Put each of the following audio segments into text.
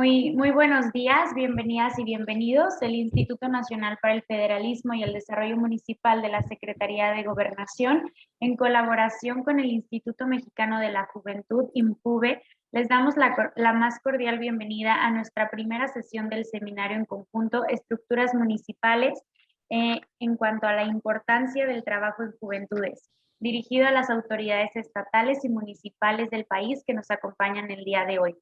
Muy buenos días, bienvenidas y bienvenidos. El Instituto Nacional para el Federalismo y el Desarrollo Municipal de la Secretaría de Gobernación, en colaboración con el Instituto Mexicano de la Juventud, IMJUVE, les damos la más cordial bienvenida a nuestra primera sesión del seminario en conjunto Estructuras Municipales en cuanto a la importancia del trabajo en juventudes, dirigido a las autoridades estatales y municipales del país que nos acompañan el día de hoy.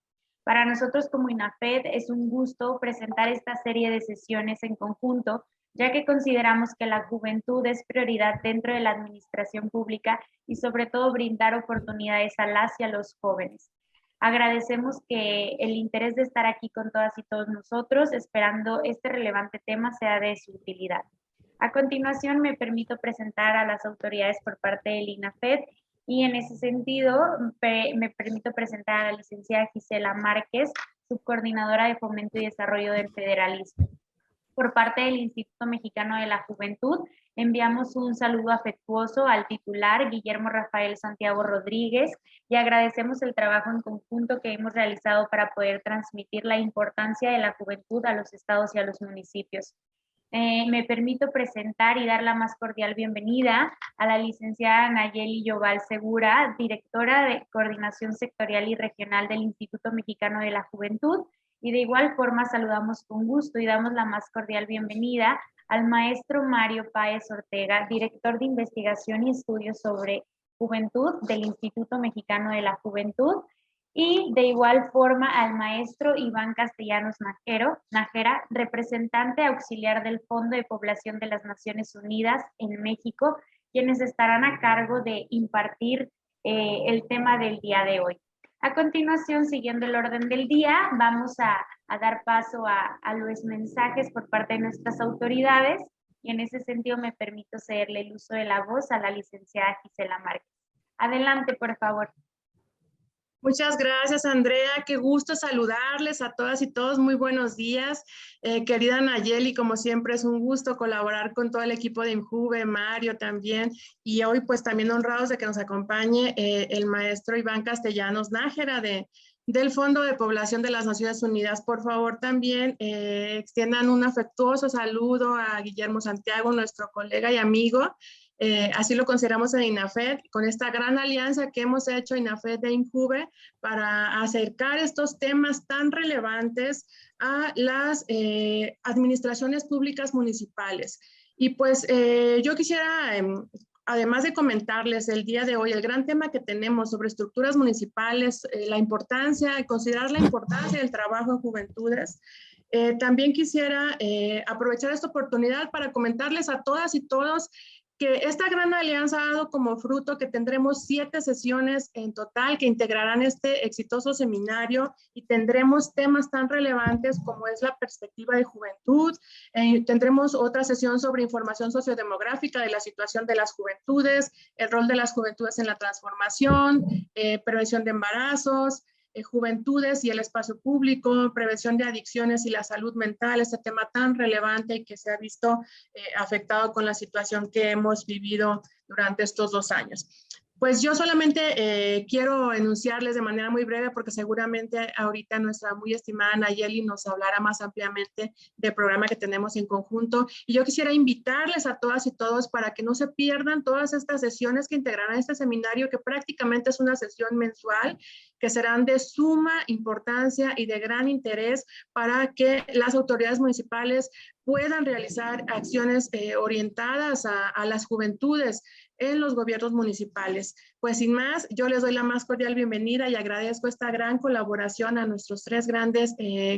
Para nosotros como INAFED es un gusto presentar esta serie de sesiones en conjunto, ya que consideramos que la juventud es prioridad dentro de la administración pública y sobre todo brindar oportunidades a las y a los jóvenes. Agradecemos que el interés de estar aquí con todas y todos nosotros, esperando este relevante tema sea de su utilidad. A continuación me permito presentar a las autoridades por parte del INAFED. Y en ese sentido, me permito presentar a la licenciada Gisela Márquez, subcoordinadora de Fomento y Desarrollo del Federalismo. Por parte del Instituto Mexicano de la Juventud, enviamos un saludo afectuoso al titular Guillermo Rafael Santiago Rodríguez y agradecemos el trabajo en conjunto que hemos realizado para poder transmitir la importancia de la juventud a los estados y a los municipios. Me permito presentar y dar la más cordial bienvenida a la licenciada Nayeli Yoval Segura, directora de Coordinación Sectorial y Regional del Instituto Mexicano de la Juventud. Y de igual forma saludamos con gusto y damos la más cordial bienvenida al maestro Mario Páez Ortega, director de Investigación y Estudios sobre Juventud del Instituto Mexicano de la Juventud. Y de igual forma al maestro Iván Castellanos Nájera, representante auxiliar del Fondo de Población de las Naciones Unidas en México, quienes estarán a cargo de impartir el tema del día de hoy. A continuación, siguiendo el orden del día, vamos a dar paso a los mensajes por parte de nuestras autoridades y en ese sentido me permito cederle el uso de la voz a la licenciada Gisela Márquez. Adelante, por favor. Muchas gracias, Andrea. Qué gusto saludarles a todas y todos. Muy buenos días. Querida Nayeli, como siempre es un gusto colaborar con todo el equipo de IMJUVE, Mario también. Y hoy pues también honrados de que nos acompañe el maestro Iván Castellanos Nájera del Fondo de Población de las Naciones Unidas. Por favor, también extiendan un afectuoso saludo a Guillermo Santiago, nuestro colega y amigo. Así lo consideramos en INAFED, con esta gran alianza que hemos hecho INAFED de IMJUVE para acercar estos temas tan relevantes a las administraciones públicas municipales. Y pues yo quisiera, además de comentarles el día de hoy, el gran tema que tenemos sobre estructuras municipales, la importancia, considerar la importancia del trabajo en juventudes. También quisiera aprovechar esta oportunidad para comentarles a todas y todos que esta gran alianza ha dado como fruto que tendremos 7 sesiones en total que integrarán este exitoso seminario y tendremos temas tan relevantes como es la perspectiva de juventud, tendremos otra sesión sobre información sociodemográfica de la situación de las juventudes, el rol de las juventudes en la transformación, prevención de embarazos, juventudes y el espacio público, prevención de adicciones y la salud mental, este tema tan relevante y que se ha visto afectado con la situación que hemos vivido durante estos 2 años. Pues yo solamente quiero enunciarles de manera muy breve porque seguramente ahorita nuestra muy estimada Nayeli nos hablará más ampliamente del programa que tenemos en conjunto y yo quisiera invitarles a todas y todos para que no se pierdan todas estas sesiones que integrarán este seminario que prácticamente es una sesión mensual que serán de suma importancia y de gran interés para que las autoridades municipales puedan realizar acciones orientadas a las juventudes en los gobiernos municipales. Pues sin más, yo les doy la más cordial bienvenida y agradezco esta gran colaboración a nuestros 3 grandes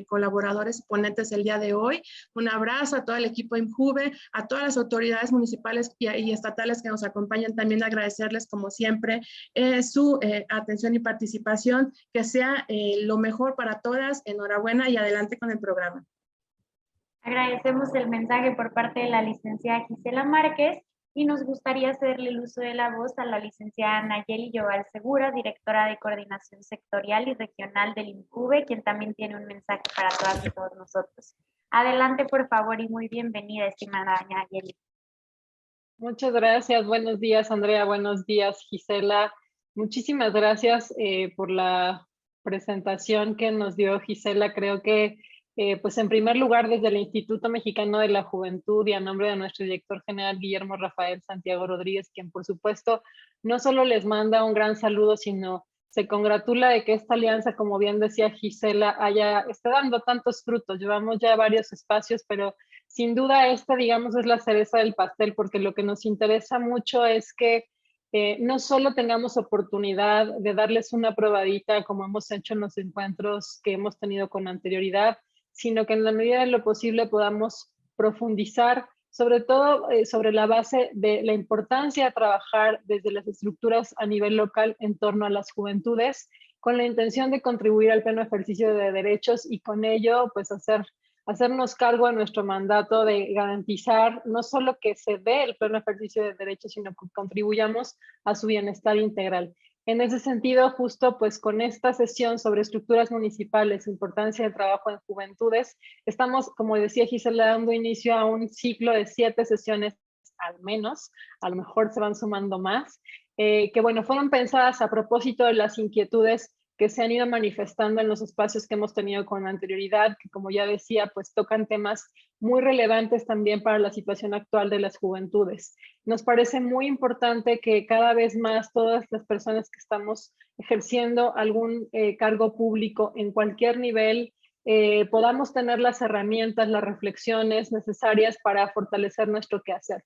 colaboradores y ponentes el día de hoy. Un abrazo a todo el equipo IMJUVE, a todas las autoridades municipales y estatales que nos acompañan, también agradecerles como siempre su atención y participación, que sea lo mejor para todas. Enhorabuena y adelante con el programa. Agradecemos el mensaje por parte de la licenciada Gisela Márquez y nos gustaría cederle el uso de la voz a la licenciada Nayeli Yoval Segura, directora de Coordinación Sectorial y Regional del IMJUVE, quien también tiene un mensaje para todas y todos nosotros. Adelante, por favor, y muy bienvenida, estimada Nayeli. Muchas gracias. Buenos días, Andrea. Buenos días, Gisela. Muchísimas gracias por presentación que nos dio Gisela. Creo que, pues en primer lugar, desde el Instituto Mexicano de la Juventud y a nombre de nuestro director general Guillermo Rafael Santiago Rodríguez, quien por supuesto no solo les manda un gran saludo, sino se congratula de que esta alianza, como bien decía Gisela, esté dando tantos frutos. Llevamos ya varios espacios, pero sin duda esta, digamos, es la cereza del pastel, porque lo que nos interesa mucho es que no solo tengamos oportunidad de darles una probadita como hemos hecho en los encuentros que hemos tenido con anterioridad, sino que en la medida de lo posible podamos profundizar, sobre todo sobre la base de la importancia de trabajar desde las estructuras a nivel local en torno a las juventudes, con la intención de contribuir al pleno ejercicio de derechos y con ello pues hacernos cargo de nuestro mandato de garantizar no solo que se dé el pleno ejercicio de derechos, sino que contribuyamos a su bienestar integral. En ese sentido, justo pues con esta sesión sobre estructuras municipales, importancia del trabajo en juventudes, estamos, como decía Gisela, dando inicio a un ciclo de 7 sesiones al menos, a lo mejor se van sumando más, que bueno, fueron pensadas a propósito de las inquietudes que se han ido manifestando en los espacios que hemos tenido con anterioridad, que como ya decía, pues tocan temas muy relevantes también para la situación actual de las juventudes. Nos parece muy importante que cada vez más todas las personas que estamos ejerciendo algún cargo público en cualquier nivel, podamos tener las herramientas, las reflexiones necesarias para fortalecer nuestro quehacer.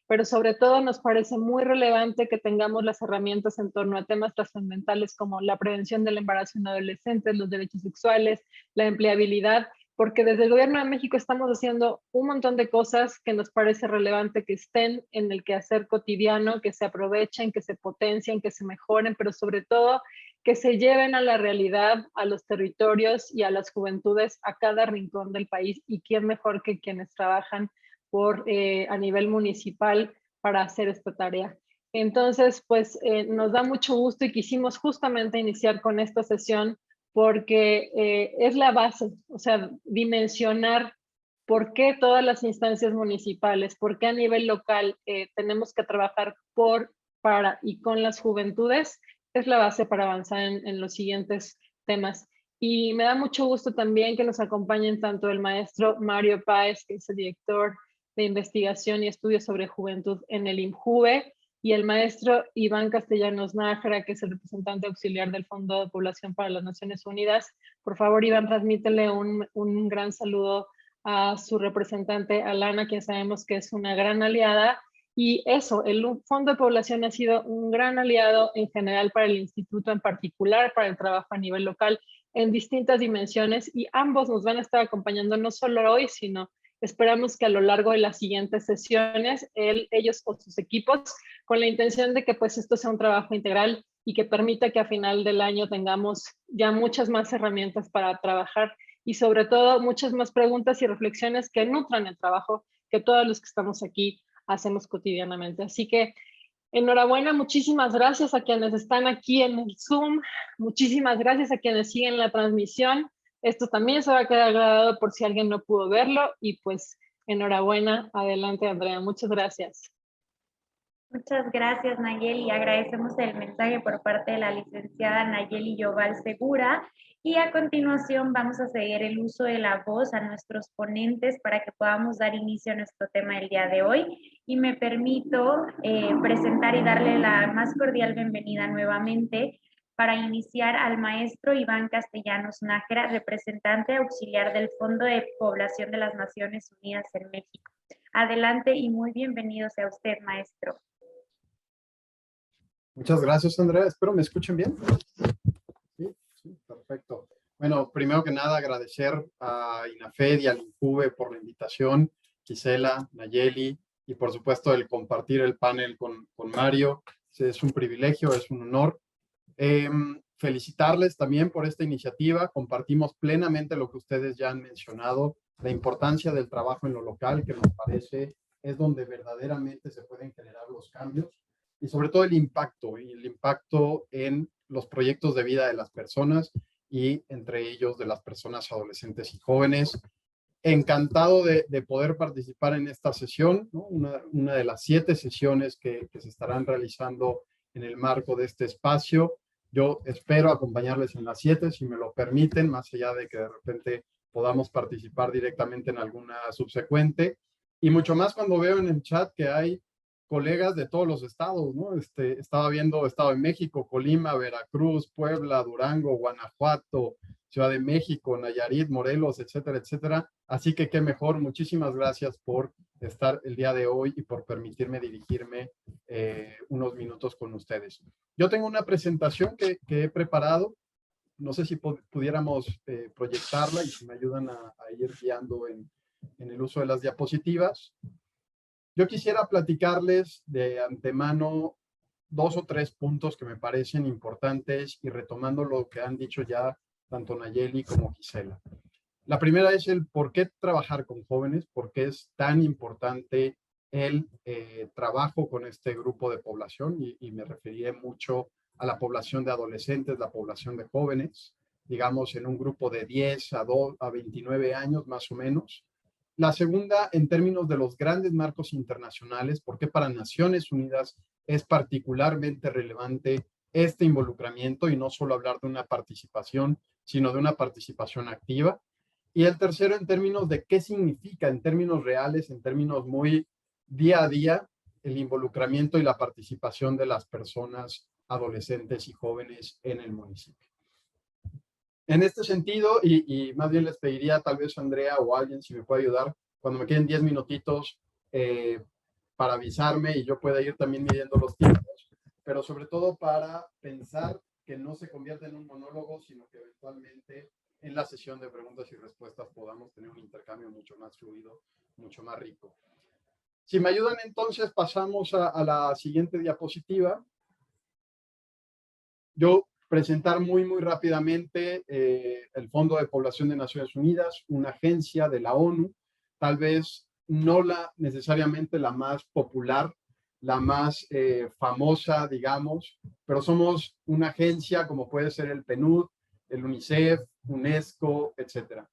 Pero sobre todo nos parece muy relevante que tengamos las herramientas en torno a temas trascendentales como la prevención del embarazo en adolescentes, los derechos sexuales, la empleabilidad, porque desde el Gobierno de México estamos haciendo un montón de cosas que nos parece relevante que estén en el quehacer cotidiano, que se aprovechen, que se potencien, que se mejoren, pero sobre todo que se lleven a la realidad, a los territorios y a las juventudes a cada rincón del país. Y quién mejor que quienes trabajan a nivel municipal para hacer esta tarea. Entonces, pues nos da mucho gusto y quisimos justamente iniciar con esta sesión porque es la base, o sea, dimensionar por qué todas las instancias municipales, por qué a nivel local tenemos que trabajar por, para y con las juventudes, es la base para avanzar en los siguientes temas. Y me da mucho gusto también que nos acompañen tanto el maestro Mario Páez, que es el director de investigación y estudios sobre juventud en el IMJUVE, y el maestro Iván Castellanos Nájera, que es el representante auxiliar del Fondo de Población para las Naciones Unidas. Por favor, Iván, transmítele un gran saludo a su representante, Alana, quien sabemos que es una gran aliada. Y eso, el Fondo de Población ha sido un gran aliado en general para el instituto, en particular para el trabajo a nivel local en distintas dimensiones, y ambos nos van a estar acompañando no solo hoy, sino esperamos que a lo largo de las siguientes sesiones, ellos o sus equipos, con la intención de que pues esto sea un trabajo integral y que permita que a final del año tengamos ya muchas más herramientas para trabajar y sobre todo muchas más preguntas y reflexiones que nutran el trabajo que todos los que estamos aquí hacemos cotidianamente. Así que enhorabuena, muchísimas gracias a quienes están aquí en el Zoom, muchísimas gracias a quienes siguen la transmisión. Esto también se va a quedar grabado por si alguien no pudo verlo y pues enhorabuena. Adelante, Andrea. Muchas gracias. Muchas gracias, Nayeli. Agradecemos el mensaje por parte de la licenciada Nayeli Yoval Segura. Y a continuación vamos a ceder el uso de la voz a nuestros ponentes para que podamos dar inicio a nuestro tema del día de hoy. Y me permito presentar y darle la más cordial bienvenida nuevamente para iniciar al maestro Iván Castellanos Nájera, representante auxiliar del Fondo de Población de las Naciones Unidas en México. Adelante y muy bienvenido sea usted, maestro. Muchas gracias, Andrea. Espero me escuchen bien. Sí, perfecto. Bueno, primero que nada, agradecer a INAFED y al INJUVE por la invitación, Gisela, Nayeli, y por supuesto el compartir el panel con Mario. Es un privilegio, es un honor. Felicitarles también por esta iniciativa. Compartimos plenamente lo que ustedes ya han mencionado, la importancia del trabajo en lo local, que nos parece es donde verdaderamente se pueden generar los cambios, y sobre todo el impacto en los proyectos de vida de las personas y entre ellos de las personas adolescentes y jóvenes. Encantado de poder participar en esta sesión, ¿no? Una de las 7 sesiones que se estarán realizando en el marco de este espacio. Yo espero acompañarles en las 7, si me lo permiten, más allá de que de repente podamos participar directamente en alguna subsecuente. Y mucho más cuando veo en el chat que hay colegas de todos los estados, ¿no? Estaba viendo Estado de México, Colima, Veracruz, Puebla, Durango, Guanajuato, Ciudad de México, Nayarit, Morelos, etcétera, etcétera. Así que qué mejor. Muchísimas gracias por estar el día de hoy y por permitirme dirigirme unos minutos con ustedes. Yo tengo una presentación que he preparado. No sé si pudiéramos proyectarla y si me ayudan a ir guiando en el uso de las diapositivas. Yo quisiera platicarles de antemano 2 o 3 puntos que me parecen importantes y retomando lo que han dicho ya tanto Nayeli como Gisela. La primera es el por qué trabajar con jóvenes, por qué es tan importante el trabajo con este grupo de población y me referiré mucho a la población de adolescentes, la población de jóvenes, digamos en un grupo de 10 a 29 años más o menos. La segunda, en términos de los grandes marcos internacionales, por qué para Naciones Unidas es particularmente relevante este involucramiento y no solo hablar de una participación, sino de una participación activa. Y el tercero, en términos de qué significa, en términos reales, en términos muy día a día, el involucramiento y la participación de las personas adolescentes y jóvenes en el municipio. En este sentido, y más bien les pediría tal vez a Andrea o a alguien si me puede ayudar, cuando me queden 10 minutitos para avisarme y yo pueda ir también midiendo los tiempos, pero sobre todo para pensar que no se convierta en un monólogo, sino que eventualmente en la sesión de preguntas y respuestas podamos tener un intercambio mucho más fluido, mucho más rico. Si me ayudan entonces, pasamos a la siguiente diapositiva. Yo presentar muy rápidamente el Fondo de Población de Naciones Unidas, una agencia de la ONU, tal vez no necesariamente la más popular, la más famosa, digamos, pero somos una agencia como puede ser el PNUD, el UNICEF, UNESCO, etcétera.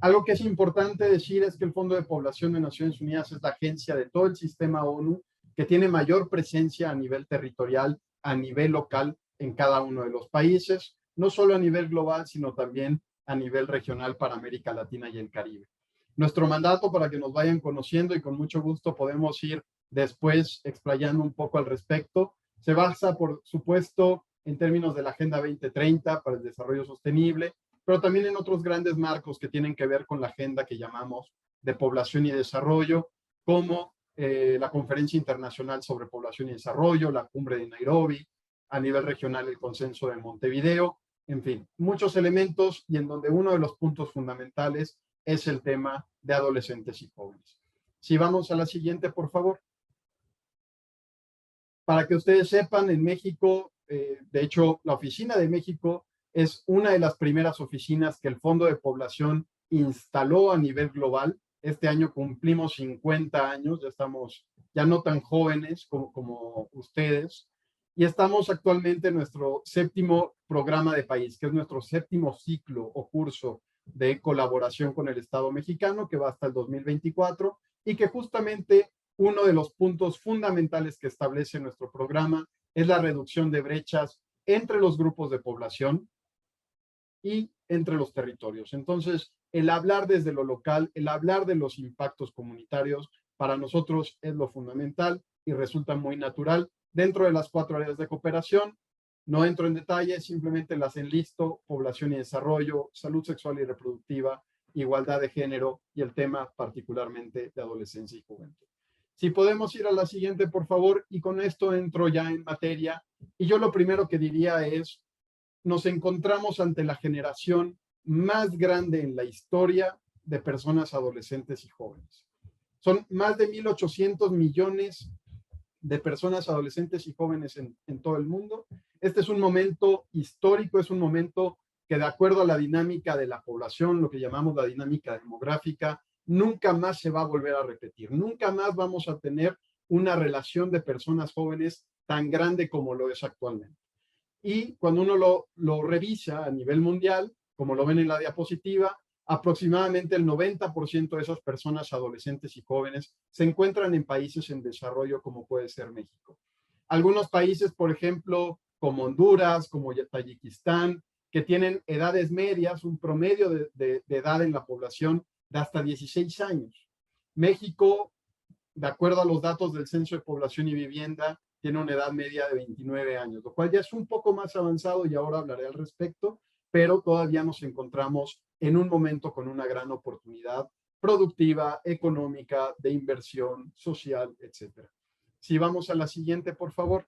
Algo que es importante decir es que el Fondo de Población de Naciones Unidas es la agencia de todo el sistema ONU que tiene mayor presencia a nivel territorial, a nivel local, en cada uno de los países, no solo a nivel global, sino también a nivel regional para América Latina y el Caribe. Nuestro mandato, para que nos vayan conociendo y con mucho gusto podemos ir después explayando un poco al respecto, se basa, por supuesto, en términos de la Agenda 2030 para el desarrollo sostenible, pero también en otros grandes marcos que tienen que ver con la agenda que llamamos de población y desarrollo, como la Conferencia Internacional sobre Población y Desarrollo, la Cumbre de Nairobi, a nivel regional el Consenso de Montevideo, en fin, muchos elementos y en donde uno de los puntos fundamentales es el tema de adolescentes y jóvenes. Si vamos a la siguiente, por favor. Para que ustedes sepan, en México, de hecho, la Oficina de México es una de las primeras oficinas que el Fondo de Población instaló a nivel global. Este año cumplimos 50 años, ya estamos ya no tan jóvenes como ustedes, y estamos actualmente en nuestro 7º programa de país, que es nuestro 7º ciclo o curso de colaboración con el Estado mexicano, que va hasta el 2024, y que justamente uno de los puntos fundamentales que establece nuestro programa es la reducción de brechas entre los grupos de población y entre los territorios. Entonces, el hablar desde lo local, el hablar de los impactos comunitarios, para nosotros es lo fundamental y resulta muy natural. Dentro de las 4 áreas de cooperación, no entro en detalle, simplemente las enlisto: población y desarrollo, salud sexual y reproductiva, igualdad de género y el tema particularmente de adolescencia y juventud. Si podemos ir a la siguiente, por favor, y con esto entro ya en materia. Y yo lo primero que diría es, nos encontramos ante la generación más grande en la historia de personas adolescentes y jóvenes. Son más de 1.800 millones de personas adolescentes y jóvenes en todo el mundo. Este es un momento histórico, es un momento que de acuerdo a la dinámica de la población, lo que llamamos la dinámica demográfica, nunca más se va a volver a repetir. Nunca más vamos a tener una relación de personas jóvenes tan grande como lo es actualmente. Y cuando uno lo revisa a nivel mundial, como lo ven en la diapositiva, aproximadamente el 90% de esas personas adolescentes y jóvenes se encuentran en países en desarrollo como puede ser México. Algunos países, por ejemplo, como Honduras, como Tayikistán, que tienen edades medias, un promedio de edad en la población de hasta 16 años. México, de acuerdo a los datos del Censo de Población y Vivienda, tiene una edad media de 29 años, lo cual ya es un poco más avanzado y ahora hablaré al respecto, pero todavía nos encontramos en un momento con una gran oportunidad productiva, económica, de inversión, social, etc. Si vamos a la siguiente, por favor.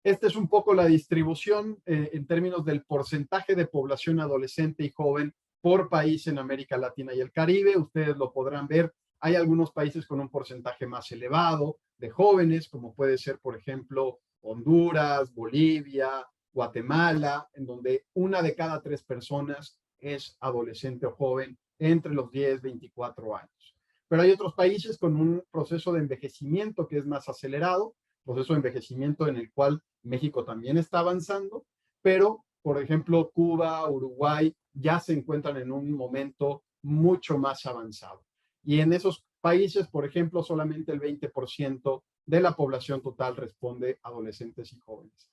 Esta es un poco la distribución en términos del porcentaje de población adolescente y joven por país en América Latina y el Caribe. Ustedes lo podrán ver. Hay algunos países con un porcentaje más elevado de jóvenes, como puede ser, por ejemplo, Honduras, Bolivia, Guatemala, en donde 1 de cada 3 personas es adolescente o joven entre los 10 y 24 años. Pero hay otros países con un proceso de envejecimiento que es más acelerado, proceso de envejecimiento en el cual México también está avanzando, pero, por ejemplo, Cuba, Uruguay ya se encuentran en un momento mucho más avanzado. Y en esos países, por ejemplo, solamente el 20% de la población total responde adolescentes y jóvenes.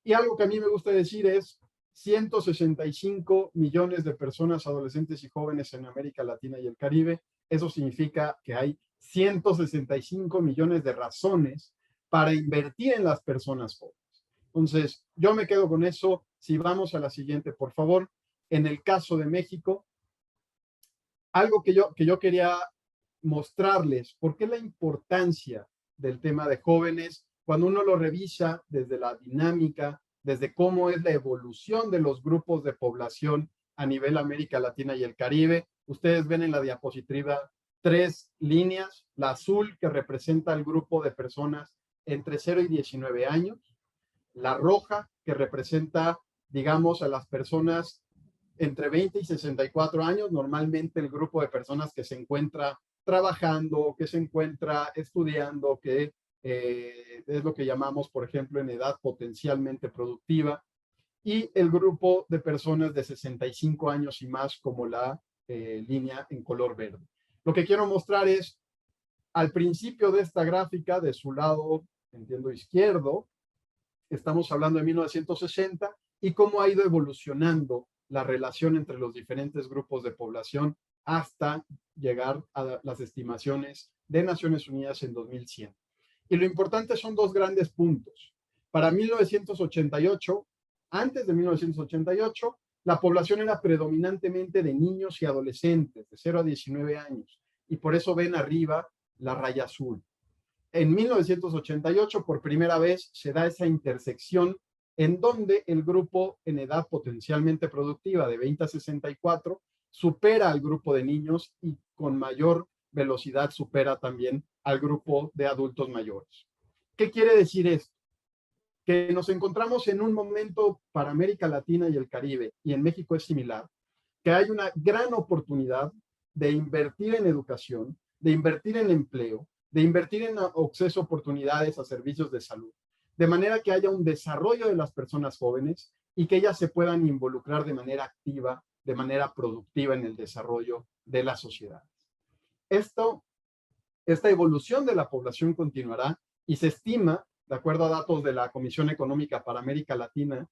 Y algo que a mí me gusta decir es 165 millones de personas adolescentes y jóvenes en América Latina y el Caribe. Eso significa que hay 165 millones de razones para invertir en las personas jóvenes. Entonces, yo me quedo con eso. Si vamos a la siguiente, por favor. En el caso de México, algo que yo quería mostrarles, ¿por qué la importancia del tema de jóvenes? Cuando uno lo revisa desde la dinámica, desde cómo es la evolución de los grupos de población a nivel América Latina y el Caribe, ustedes ven en la diapositiva 3 líneas, la azul que representa el grupo de personas entre 0 y 19 años, la roja que representa, digamos, a las personas entre 20 y 64 años, normalmente el grupo de personas que se encuentra trabajando, que se encuentra estudiando, que es lo que llamamos, por ejemplo, en edad potencialmente productiva, y el grupo de personas de 65 años y más, como la línea en color verde. Lo que quiero mostrar es, al principio de esta gráfica, de su lado, entiendo, izquierdo, estamos hablando de 1960 y cómo ha ido evolucionando la relación entre los diferentes grupos de población hasta llegar a las estimaciones de Naciones Unidas en 2100. Y lo importante son 2 grandes puntos. Para 1988, antes de 1988, la población era predominantemente de niños y adolescentes de 0 a 19 años. Y por eso ven arriba la raya azul. En 1988, por primera vez, se da esa intersección en donde el grupo en edad potencialmente productiva de 20 a 64 supera al grupo de niños y con mayor velocidad supera también al grupo de adultos mayores. ¿Qué quiere decir esto? Que nos encontramos en un momento para América Latina y el Caribe, y en México es similar, que hay una gran oportunidad de invertir en educación, de invertir en empleo, de invertir en acceso a oportunidades a servicios de salud, de manera que haya un desarrollo de las personas jóvenes y que ellas se puedan involucrar de manera activa, de manera productiva en el desarrollo de las sociedades. Esta evolución de la población continuará y se estima, de acuerdo a datos de la Comisión Económica para América Latina,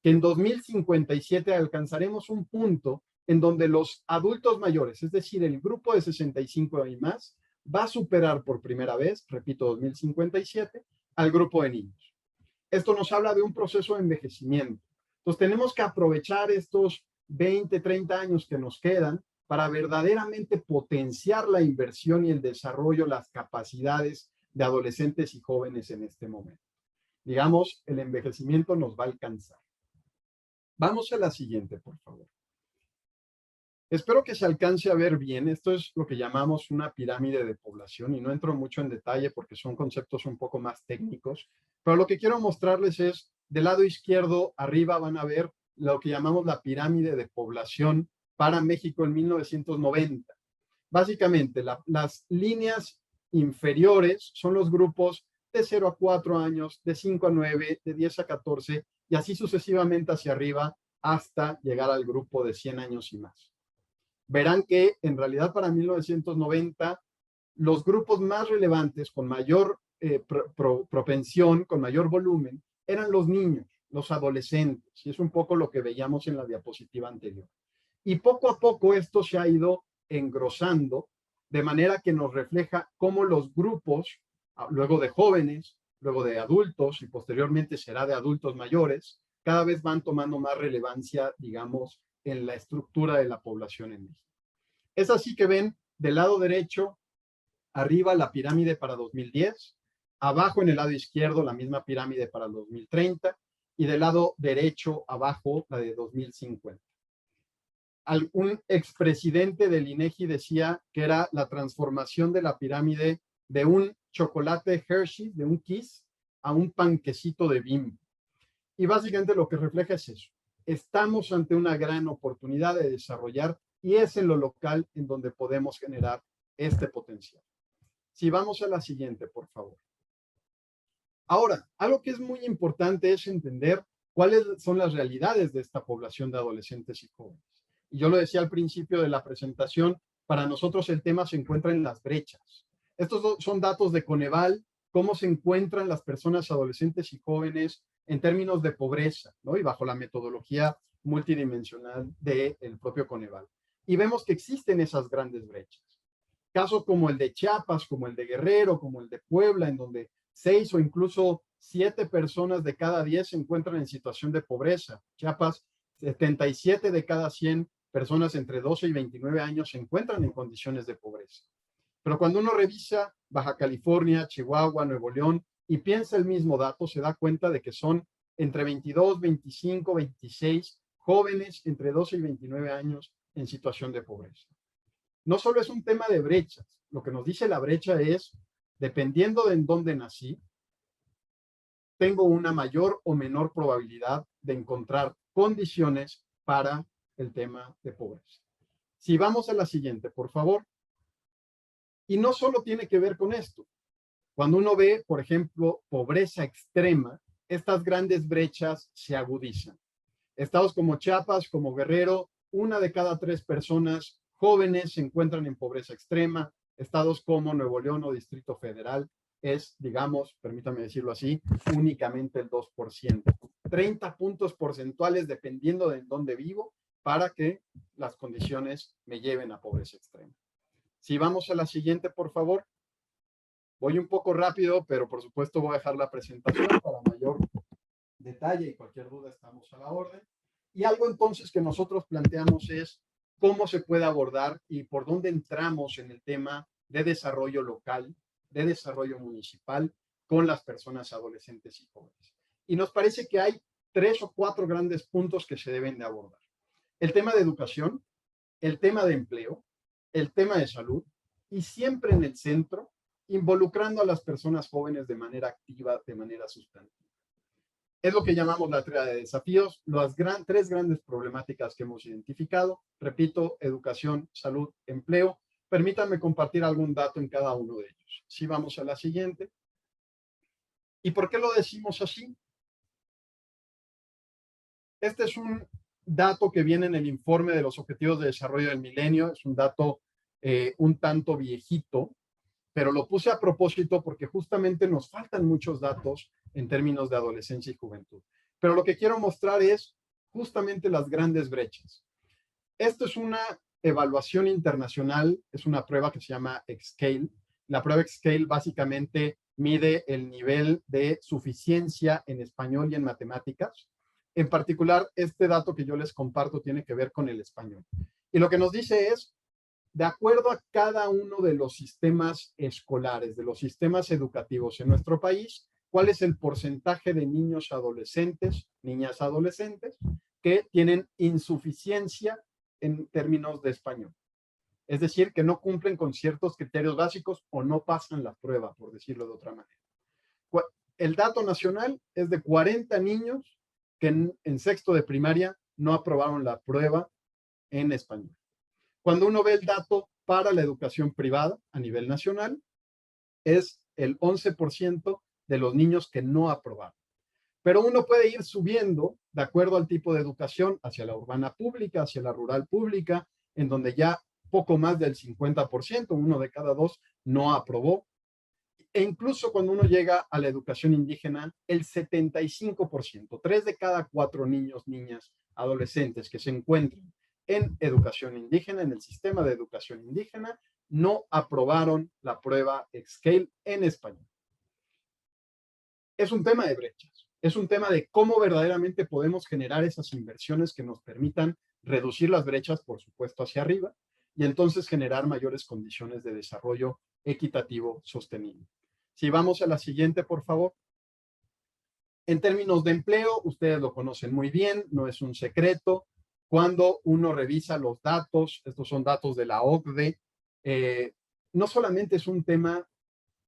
que en 2057 alcanzaremos un punto en donde los adultos mayores, es decir, el grupo de 65 y más, va a superar por primera vez, repito, 2057, al grupo de niños. Esto nos habla de un proceso de envejecimiento. Entonces tenemos que aprovechar estos 20, 30 años que nos quedan para verdaderamente potenciar la inversión y el desarrollo, las capacidades de adolescentes y jóvenes en este momento. Digamos, el envejecimiento nos va a alcanzar. Vamos a la siguiente, por favor. Espero que se alcance a ver bien. Esto es lo que llamamos una pirámide de población y no entro mucho en detalle porque son conceptos un poco más técnicos, pero lo que quiero mostrarles es, del lado izquierdo arriba van a ver lo que llamamos la pirámide de población para México en 1990. Básicamente, las líneas inferiores son los grupos de 0 a 4 años, de 5 a 9, de 10 a 14 y así sucesivamente hacia arriba hasta llegar al grupo de 100 años y más. Verán que en realidad para 1990 los grupos más relevantes con mayor propensión, con mayor volumen, eran los niños, los adolescentes, y es un poco lo que veíamos en la diapositiva anterior. Y poco a poco esto se ha ido engrosando, de manera que nos refleja cómo los grupos, luego de jóvenes, luego de adultos y posteriormente será de adultos mayores, cada vez van tomando más relevancia, digamos, en la estructura de la población en México. Es así que ven del lado derecho, arriba la pirámide para 2010, abajo en el lado izquierdo la misma pirámide para el 2030 y del lado derecho abajo la de 2050. Un expresidente del INEGI decía que era la transformación de la pirámide de un chocolate Hershey, de un Kiss, a un panquecito de Bimbo. Y básicamente lo que refleja es eso. Estamos ante una gran oportunidad de desarrollar y es en lo local en donde podemos generar este potencial. Si vamos a la siguiente, por favor. Ahora, algo que es muy importante es entender cuáles son las realidades de esta población de adolescentes y jóvenes. Y yo lo decía al principio de la presentación, para nosotros el tema se encuentra en las brechas. Estos son datos de Coneval, cómo se encuentran las personas adolescentes y jóvenes en términos de pobreza, ¿no? Y bajo la metodología multidimensional del propio Coneval. Y vemos que existen esas grandes brechas. Casos como el de Chiapas, como el de Guerrero, como el de Puebla, en donde 6 o incluso 7 personas de cada 10 se encuentran en situación de pobreza. Chiapas, 77 de cada 100 personas entre 12 y 29 años se encuentran en condiciones de pobreza. Pero cuando uno revisa Baja California, Chihuahua, Nuevo León y piensa el mismo dato, se da cuenta de que son entre 22, 25, 26 jóvenes entre 12 y 29 años en situación de pobreza. No solo es un tema de brechas, lo que nos dice la brecha es, dependiendo de en dónde nací, tengo una mayor o menor probabilidad de encontrar condiciones para el tema de pobreza. Si vamos a la siguiente, por favor. Y no solo tiene que ver con esto. Cuando uno ve, por ejemplo, pobreza extrema, estas grandes brechas se agudizan. Estados como Chiapas, como Guerrero, 1 de cada 3 personas jóvenes se encuentran en pobreza extrema. Estados como Nuevo León o Distrito Federal es, digamos, permítame decirlo así, únicamente el 2%. 30 puntos porcentuales dependiendo de dónde vivo para que las condiciones me lleven a pobreza extrema. Si vamos a la siguiente, por favor. Voy un poco rápido, pero por supuesto voy a dejar la presentación para mayor detalle y cualquier duda estamos a la orden. Y algo entonces que nosotros planteamos es cómo se puede abordar y por dónde entramos en el tema de desarrollo local, de desarrollo municipal con las personas adolescentes y jóvenes. Y nos parece que hay 3 o 4 grandes puntos que se deben de abordar. El tema de educación, el tema de empleo, el tema de salud y siempre en el centro, involucrando a las personas jóvenes de manera activa, de manera sustantiva. Es lo que llamamos la tríada de desafíos, las 3 grandes problemáticas que hemos identificado. Repito, educación, salud, empleo. Permítanme compartir algún dato en cada uno de ellos. Si vamos a la siguiente. ¿Y por qué lo decimos así? Este es un dato que viene en el informe de los Objetivos de Desarrollo del Milenio. Es un dato un tanto viejito, pero lo puse a propósito porque justamente nos faltan muchos datos en términos de adolescencia y juventud. Pero lo que quiero mostrar es justamente las grandes brechas. Esto es una evaluación internacional, es una prueba que se llama X-Scale. La prueba X-Scale básicamente mide el nivel de suficiencia en español y en matemáticas. En particular, este dato que yo les comparto tiene que ver con el español. Y lo que nos dice es, de acuerdo a cada uno de los sistemas escolares, de los sistemas educativos en nuestro país, cuál es el porcentaje de niños adolescentes, niñas adolescentes, que tienen insuficiencia en términos de español. Es decir, que no cumplen con ciertos criterios básicos o no pasan la prueba, por decirlo de otra manera. El dato nacional es de 40 niños que en sexto de primaria no aprobaron la prueba en español. Cuando uno ve el dato para la educación privada a nivel nacional, es el 11% de los niños que no aprobaron. Pero uno puede ir subiendo de acuerdo al tipo de educación hacia la urbana pública, hacia la rural pública, en donde ya poco más del 50%, 1 de cada 2, no aprobó. E incluso cuando uno llega a la educación indígena, el 75%, 3 de cada 4 niños, niñas, adolescentes que se encuentran en educación indígena, en el sistema de educación indígena, no aprobaron la prueba Scale en español. Es un tema de brechas, es un tema de cómo verdaderamente podemos generar esas inversiones que nos permitan reducir las brechas, por supuesto, hacia arriba, y entonces generar mayores condiciones de desarrollo equitativo sostenible. Si vamos a la siguiente, por favor. En términos de empleo, ustedes lo conocen muy bien, no es un secreto. Cuando uno revisa los datos, estos son datos de la OCDE, no solamente es un tema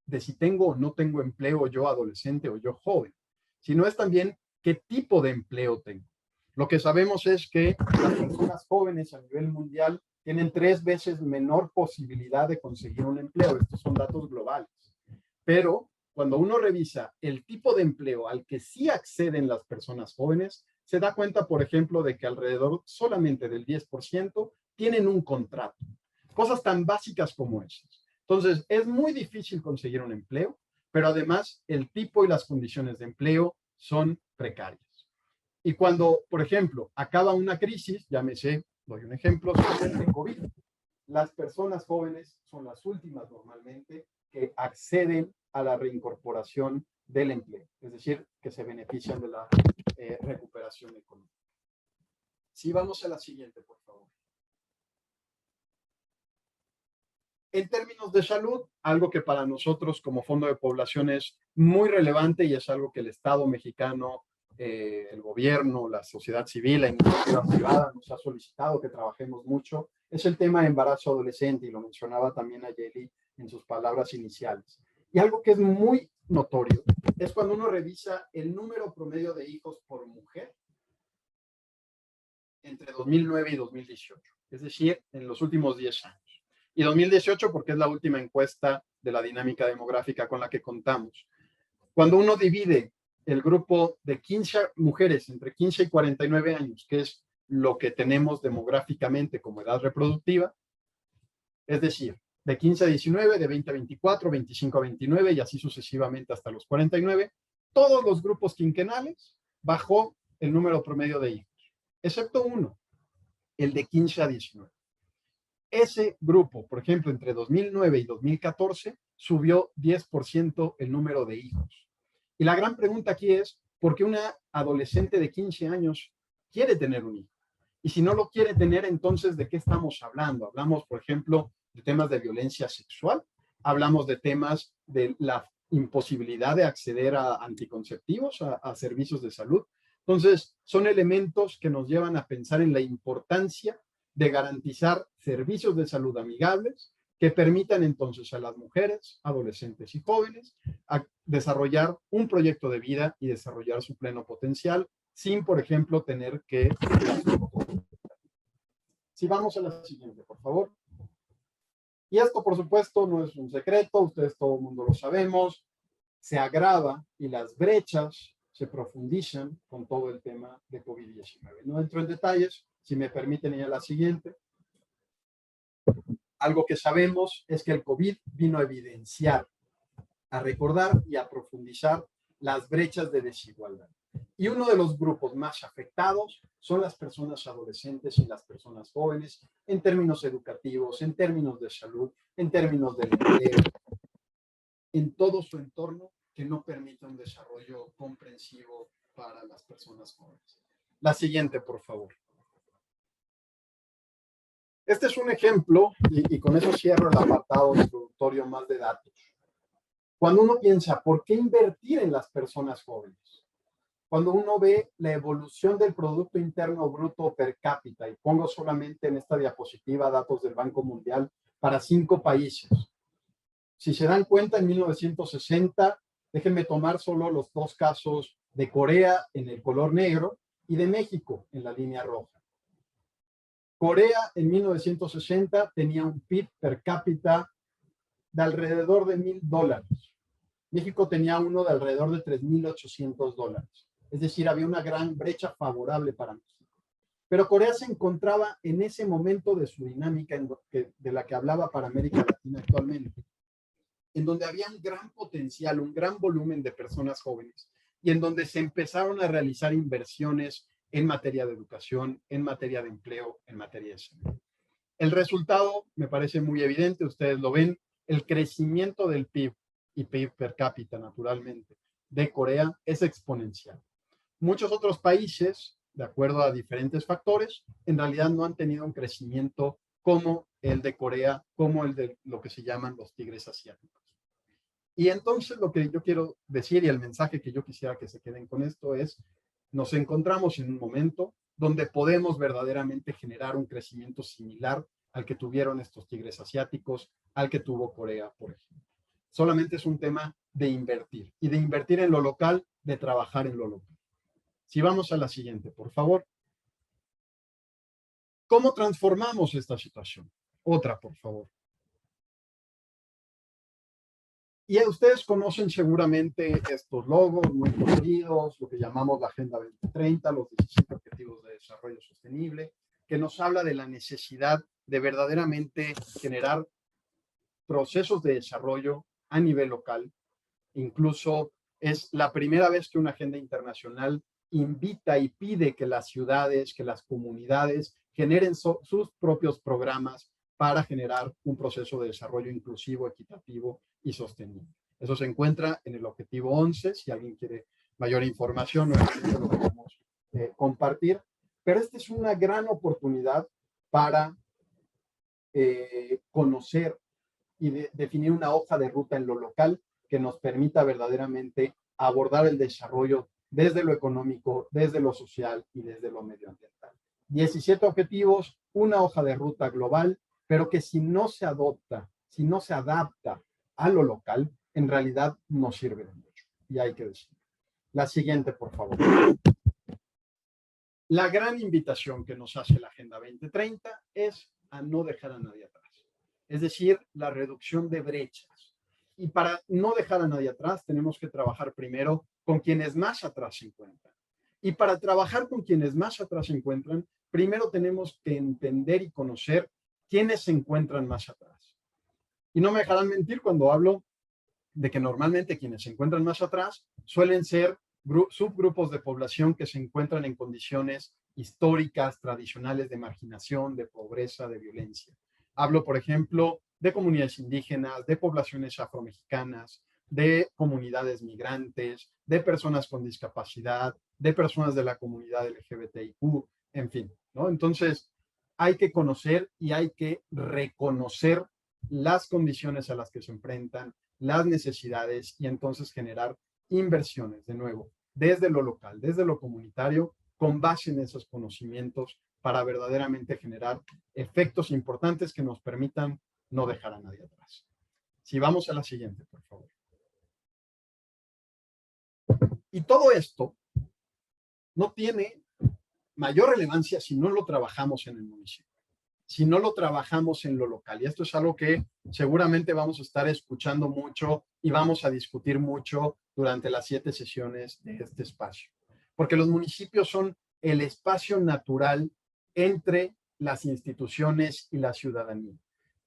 de si tengo o no tengo empleo yo adolescente o yo joven, sino es también qué tipo de empleo tengo. Lo que sabemos es que las personas jóvenes a nivel mundial tienen 3 veces menor posibilidad de conseguir un empleo. Estos son datos globales. Pero cuando uno revisa el tipo de empleo al que sí acceden las personas jóvenes, se da cuenta, por ejemplo, de que alrededor solamente del 10% tienen un contrato. Cosas tan básicas como esas. Entonces, es muy difícil conseguir un empleo, pero además el tipo y las condiciones de empleo son precarias. Y cuando, por ejemplo, acaba una crisis, llámese, doy un ejemplo, de COVID, las personas jóvenes son las últimas normalmente que acceden a la reincorporación del empleo, es decir, que se benefician de la recuperación económica. Si vamos a la siguiente, por favor. En términos de salud, algo que para nosotros como Fondo de Población es muy relevante y es algo que el Estado mexicano, el gobierno, la sociedad civil, la iniciativa privada nos ha solicitado que trabajemos mucho, es el tema de embarazo adolescente, y lo mencionaba también Ayeli en sus palabras iniciales. Y algo que es muy notorio es cuando uno revisa el número promedio de hijos por mujer entre 2009 y 2018, es decir, en los últimos 10 años. Y 2018 porque es la última encuesta de la dinámica demográfica con la que contamos. Cuando uno divide el grupo de 15 mujeres entre 15 y 49 años, que es lo que tenemos demográficamente como edad reproductiva, es decir, de 15 a 19, de 20 a 24, 25 a 29 y así sucesivamente hasta los 49, todos los grupos quinquenales bajó el número promedio de hijos, excepto uno, el de 15 a 19. Ese grupo, por ejemplo, entre 2009 y 2014, subió 10% el número de hijos. Y la gran pregunta aquí es, ¿por qué una adolescente de 15 años quiere tener un hijo? Y si no lo quiere tener, entonces, ¿de qué estamos hablando? Hablamos, por ejemplo, de temas de violencia sexual, hablamos de temas de la imposibilidad de acceder a anticonceptivos, a servicios de salud. Entonces, son elementos que nos llevan a pensar en la importancia de garantizar servicios de salud amigables que permitan entonces a las mujeres, adolescentes y jóvenes a desarrollar un proyecto de vida y desarrollar su pleno potencial sin, por ejemplo, tener que... Si vamos a la siguiente, por favor. Y esto, por supuesto, no es un secreto, ustedes todo el mundo lo sabemos, se agrava y las brechas se profundizan con todo el tema de COVID-19. No entro en detalles, si me permiten ir a la siguiente. Algo que sabemos es que el COVID vino a evidenciar, a recordar y a profundizar las brechas de desigualdad. Y uno de los grupos más afectados son las personas adolescentes y las personas jóvenes en términos educativos, en términos de salud, en términos del empleo, en todo su entorno que no permita un desarrollo comprensivo para las personas jóvenes. La siguiente, por favor. Este es un ejemplo, y con eso cierro el apartado introductorio más de datos. Cuando uno piensa, ¿por qué invertir en las personas jóvenes? Cuando uno ve la evolución del Producto Interno Bruto per cápita, y pongo solamente en esta diapositiva datos del Banco Mundial para 5 países. Si se dan cuenta, en 1960, déjenme tomar solo los 2 casos de Corea en el color negro y de México en la línea roja. Corea en 1960 tenía un PIB per cápita de alrededor de $1,000. México tenía uno de alrededor de $3,800. Es decir, había una gran brecha favorable para México. Pero Corea se encontraba en ese momento de su dinámica de la que hablaba para América Latina actualmente, en donde había un gran potencial, un gran volumen de personas jóvenes y en donde se empezaron a realizar inversiones en materia de educación, en materia de empleo, en materia de salud. El resultado me parece muy evidente, ustedes lo ven, el crecimiento del PIB y PIB per cápita, naturalmente, de Corea es exponencial. Muchos otros países, de acuerdo a diferentes factores, en realidad no han tenido un crecimiento como el de Corea, como el de lo que se llaman los tigres asiáticos. Y entonces lo que yo quiero decir y el mensaje que yo quisiera que se queden con esto es, nos encontramos en un momento donde podemos verdaderamente generar un crecimiento similar al que tuvieron estos tigres asiáticos, al que tuvo Corea, por ejemplo. Solamente es un tema de invertir y de invertir en lo local, de trabajar en lo local. Si vamos a la siguiente, por favor. ¿Cómo transformamos esta situación? Otra, por favor. Y ustedes conocen seguramente estos logos muy conocidos, lo que llamamos la Agenda 2030, los 17 Objetivos de Desarrollo Sostenible, que nos habla de la necesidad de verdaderamente generar procesos de desarrollo a nivel local. Incluso es la primera vez que una agenda internacional invita y pide que las ciudades, que las comunidades generen sus propios programas para generar un proceso de desarrollo inclusivo, equitativo y sostenible. Eso se encuentra en el objetivo 11. Si alguien quiere mayor información, nuevamente lo podemos compartir. Pero esta es una gran oportunidad para conocer y definir una hoja de ruta en lo local que nos permita verdaderamente abordar el desarrollo desde lo económico, desde lo social y desde lo medioambiental. 17 objetivos, una hoja de ruta global, pero que si no se adopta, si no se adapta a lo local, en realidad no sirve de mucho. Y hay que decirlo. La siguiente, por favor. La gran invitación que nos hace la Agenda 2030 es a no dejar a nadie atrás. Es decir, la reducción de brechas. Y para no dejar a nadie atrás, tenemos que trabajar primero con quienes más atrás se encuentran. Y para trabajar con quienes más atrás se encuentran, primero tenemos que entender y conocer quiénes se encuentran más atrás. Y no me dejarán mentir cuando hablo de que normalmente quienes se encuentran más atrás suelen ser subgrupos de población que se encuentran en condiciones históricas, tradicionales de marginación, de pobreza, de violencia. Hablo, por ejemplo, de comunidades indígenas, de poblaciones afromexicanas, de comunidades migrantes, de personas con discapacidad, de personas de la comunidad LGBTIQ, en fin, ¿no? Entonces, hay que conocer y hay que reconocer las condiciones a las que se enfrentan, las necesidades y entonces generar inversiones, de nuevo, desde lo local, desde lo comunitario, con base en esos conocimientos para verdaderamente generar efectos importantes que nos permitan no dejar a nadie atrás. Si vamos a la siguiente, por favor. Y todo esto no tiene mayor relevancia si no lo trabajamos en el municipio, si no lo trabajamos en lo local. Y esto es algo que seguramente vamos a estar escuchando mucho y vamos a discutir mucho durante las 7 sesiones de este espacio. Porque los municipios son el espacio natural entre las instituciones y la ciudadanía.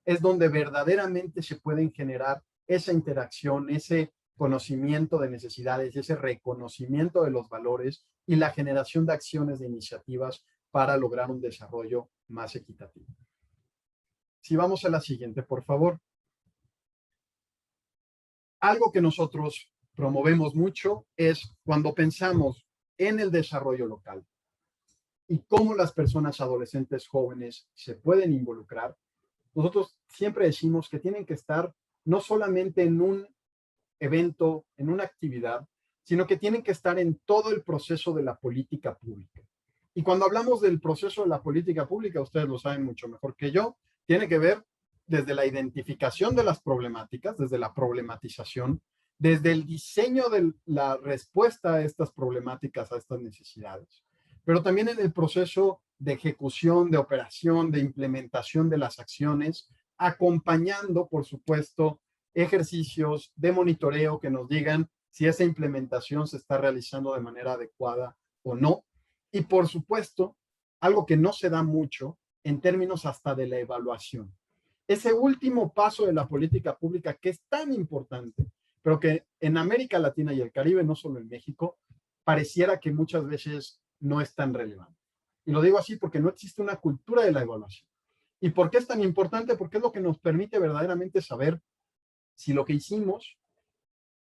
Es donde verdaderamente se pueden generar esa interacción, ese conocimiento de necesidades, ese reconocimiento de los valores y la generación de acciones, de iniciativas para lograr un desarrollo más equitativo. Si vamos a la siguiente, por favor. Algo que nosotros promovemos mucho es cuando pensamos en el desarrollo local y cómo las personas adolescentes jóvenes se pueden involucrar. Nosotros siempre decimos que tienen que estar no solamente en un evento, en una actividad, sino que tienen que estar en todo el proceso de la política pública. Y cuando hablamos del proceso de la política pública, ustedes lo saben mucho mejor que yo, tiene que ver desde la identificación de las problemáticas, desde la problematización, desde el diseño de la respuesta a estas problemáticas, a estas necesidades, pero también en el proceso de ejecución, de operación, de implementación de las acciones, acompañando, por supuesto, ejercicios de monitoreo que nos digan si esa implementación se está realizando de manera adecuada o no. Y por supuesto, algo que no se da mucho en términos hasta de la evaluación. ese último paso de la política pública que es tan importante, pero que en América Latina y el Caribe, no solo en México, pareciera que muchas veces no es tan relevante. Y lo digo así porque no existe una cultura de la evaluación. ¿Y por qué es tan importante? Porque es lo que nos permite verdaderamente saber si lo que hicimos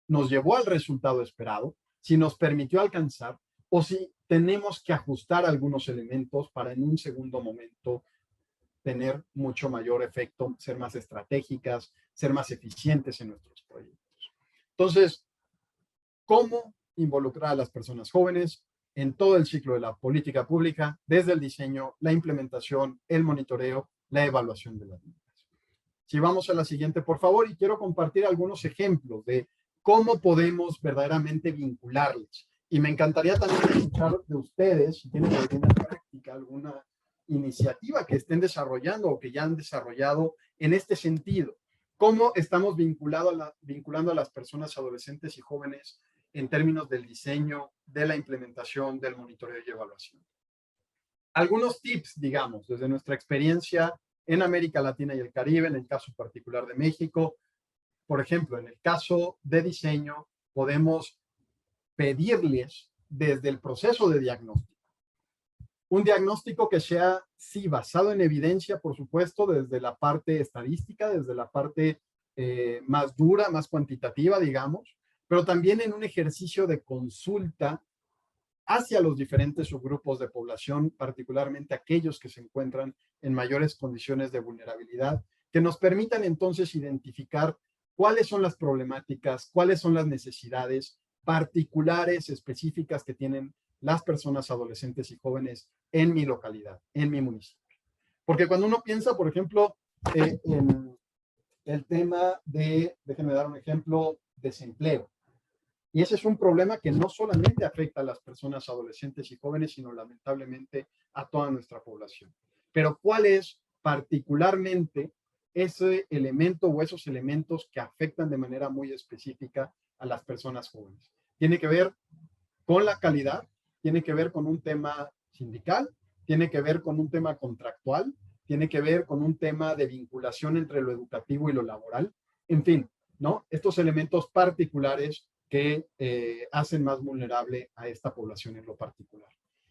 nos llevó al resultado esperado, si nos permitió alcanzar o si tenemos que ajustar algunos elementos para en un segundo momento tener mucho mayor efecto, ser más estratégicas, ser más eficientes en nuestros proyectos. Entonces, ¿cómo involucrar a las personas jóvenes en todo el ciclo de la política pública, desde el diseño, la implementación, el monitoreo, la evaluación de las mismas? Si vamos a la siguiente, por favor, y quiero compartir algunos ejemplos de cómo podemos verdaderamente vincularles. Y me encantaría también escuchar de ustedes, si tienen alguna práctica, alguna iniciativa que estén desarrollando o que ya han desarrollado en este sentido. ¿Cómo estamos vinculando a las personas adolescentes y jóvenes en términos del diseño, de la implementación, del monitoreo y evaluación? Algunos tips, digamos, desde nuestra experiencia en América Latina y el Caribe, en el caso particular de México. Por ejemplo, en el caso de diseño, podemos pedirles desde el proceso de diagnóstico. Un diagnóstico que sea, sí, basado en evidencia, por supuesto, desde la parte estadística, desde la parte más dura, más cuantitativa, digamos, pero también en un ejercicio de consulta hacia los diferentes subgrupos de población, particularmente aquellos que se encuentran en mayores condiciones de vulnerabilidad, que nos permitan entonces identificar cuáles son las problemáticas, cuáles son las necesidades particulares, específicas que tienen las personas adolescentes y jóvenes en mi localidad, en mi municipio. Porque cuando uno piensa, por ejemplo, en el tema de, déjenme dar un ejemplo, desempleo. Y ese es un problema que no solamente afecta a las personas adolescentes y jóvenes, sino lamentablemente a toda nuestra población. Pero ¿cuál es particularmente ese elemento o esos elementos que afectan de manera muy específica a las personas jóvenes? Tiene que ver con la calidad, tiene que ver con un tema sindical, tiene que ver con un tema contractual, tiene que ver con un tema de vinculación entre lo educativo y lo laboral. En fin, ¿no? Estos elementos particulares que hacen más vulnerable a esta población en lo particular.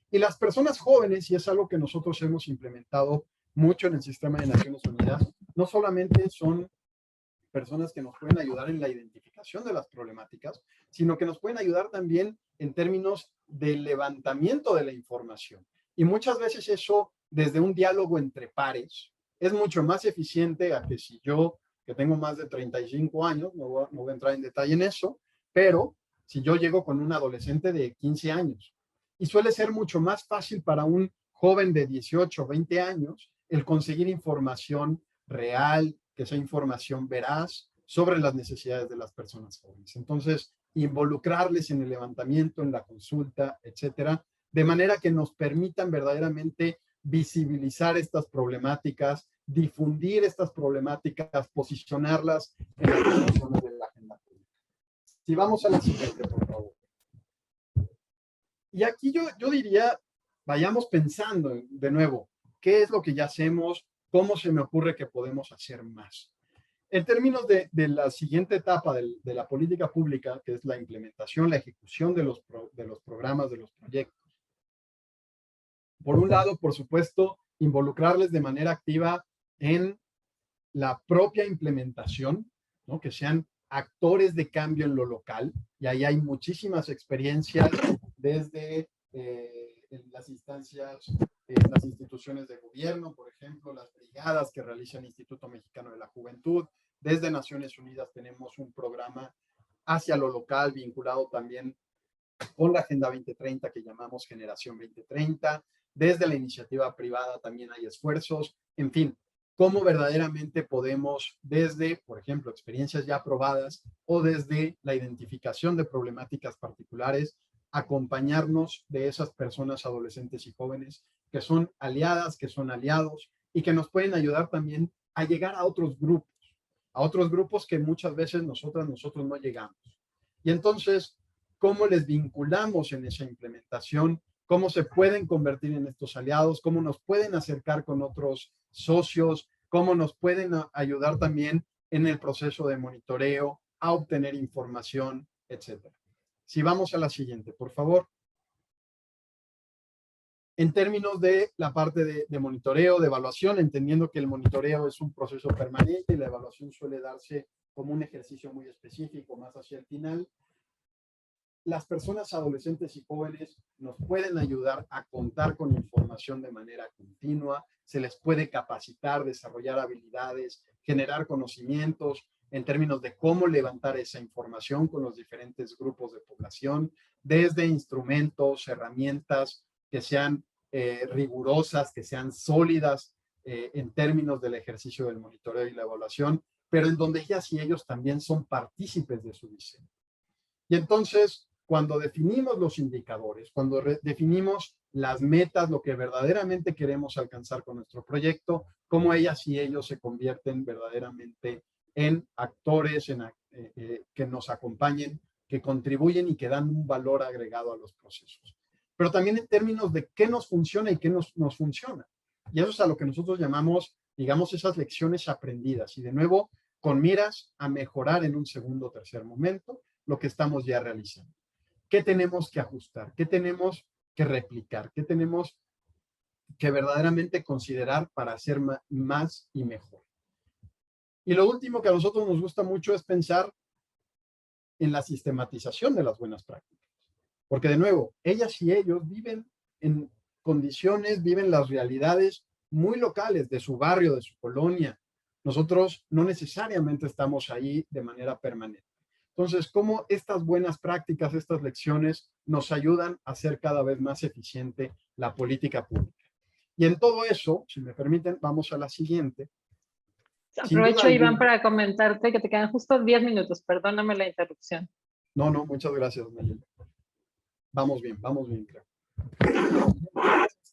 Y las personas jóvenes, y es algo que nosotros hemos implementado mucho en el sistema de Naciones Unidas, no solamente son personas que nos pueden ayudar en la identificación de las problemáticas, sino que nos pueden ayudar también en términos del levantamiento de la información. Y muchas veces eso, desde un diálogo entre pares, es mucho más eficiente a que si yo, que tengo más de 35 años, no voy a entrar en detalle en eso, pero si yo llego con un adolescente de 15 años, y suele ser mucho más fácil para un joven de 18 o 20 años el conseguir información real, que sea información veraz sobre las necesidades de las personas jóvenes. Entonces, involucrarles en el levantamiento, en la consulta, etcétera, de manera que nos permitan verdaderamente visibilizar estas problemáticas, difundir estas problemáticas, posicionarlas en las discusiones de la agenda pública. Si vamos a la siguiente, por favor. Y aquí yo diría, vayamos pensando de nuevo, ¿qué es lo que ya hacemos? ¿Cómo se me ocurre que podemos hacer más? En términos de la siguiente etapa de la política pública, que es la implementación, la ejecución de los programas, de los proyectos. Por un lado, por supuesto, involucrarles de manera activa en la propia implementación, ¿no? Que sean actores de cambio en lo local, y ahí hay muchísimas experiencias desde las instancias, las instituciones de gobierno, por ejemplo, las brigadas que realiza el Instituto Mexicano de la Juventud. Desde Naciones Unidas tenemos un programa hacia lo local vinculado también con la Agenda 2030 que llamamos Generación 2030. Desde la iniciativa privada también hay esfuerzos. En fin, cómo verdaderamente podemos, desde, por ejemplo, experiencias ya probadas o desde la identificación de problemáticas particulares, acompañarnos de esas personas adolescentes y jóvenes que son aliadas, que son aliados y que nos pueden ayudar también a llegar a otros grupos que muchas veces nosotros no llegamos. Y entonces, ¿cómo les vinculamos en esa implementación? ¿Cómo se pueden convertir en estos aliados? ¿Cómo nos pueden acercar con otros socios? cómo nos pueden ayudar también en el proceso de monitoreo, a obtener información, etc. Si vamos a la siguiente, por favor. En términos de la parte de monitoreo, de evaluación, entendiendo que el monitoreo es un proceso permanente y la evaluación suele darse como un ejercicio muy específico, más hacia el final, las personas adolescentes y jóvenes nos pueden ayudar a contar con información de manera continua, se les puede capacitar, desarrollar habilidades, generar conocimientos en términos de cómo levantar esa información con los diferentes grupos de población, desde instrumentos, herramientas que sean rigurosas, que sean sólidas en términos del ejercicio del monitoreo y la evaluación, pero en donde ellas y ellos también son partícipes de su diseño. Y entonces, cuando definimos los indicadores, cuando definimos las metas, lo que verdaderamente queremos alcanzar con nuestro proyecto, cómo ellas y ellos se convierten verdaderamente en actores que nos acompañen, que contribuyen y que dan un valor agregado a los procesos. Pero también en términos de qué nos funciona y qué nos funciona. Y eso es a lo que nosotros llamamos, digamos, esas lecciones aprendidas. Y de nuevo, con miras a mejorar en un segundo o tercer momento lo que estamos ya realizando. ¿Qué tenemos que ajustar? ¿Qué tenemos que replicar? ¿Qué tenemos que verdaderamente considerar para hacer más y mejor? Y lo último que a nosotros nos gusta mucho es pensar en la sistematización de las buenas prácticas. Porque de nuevo, ellas y ellos viven en condiciones, viven las realidades muy locales de su barrio, de su colonia. Nosotros no necesariamente estamos ahí de manera permanente. Entonces, ¿cómo estas buenas prácticas, estas lecciones nos ayudan a hacer cada vez más eficiente la política pública? Y en todo eso, si me permiten, vamos a la siguiente. Aprovecho, Iván, para comentarte que te quedan justo 10 minutos. Perdóname la interrupción. No, muchas gracias, Nayeli. Vamos bien, creo.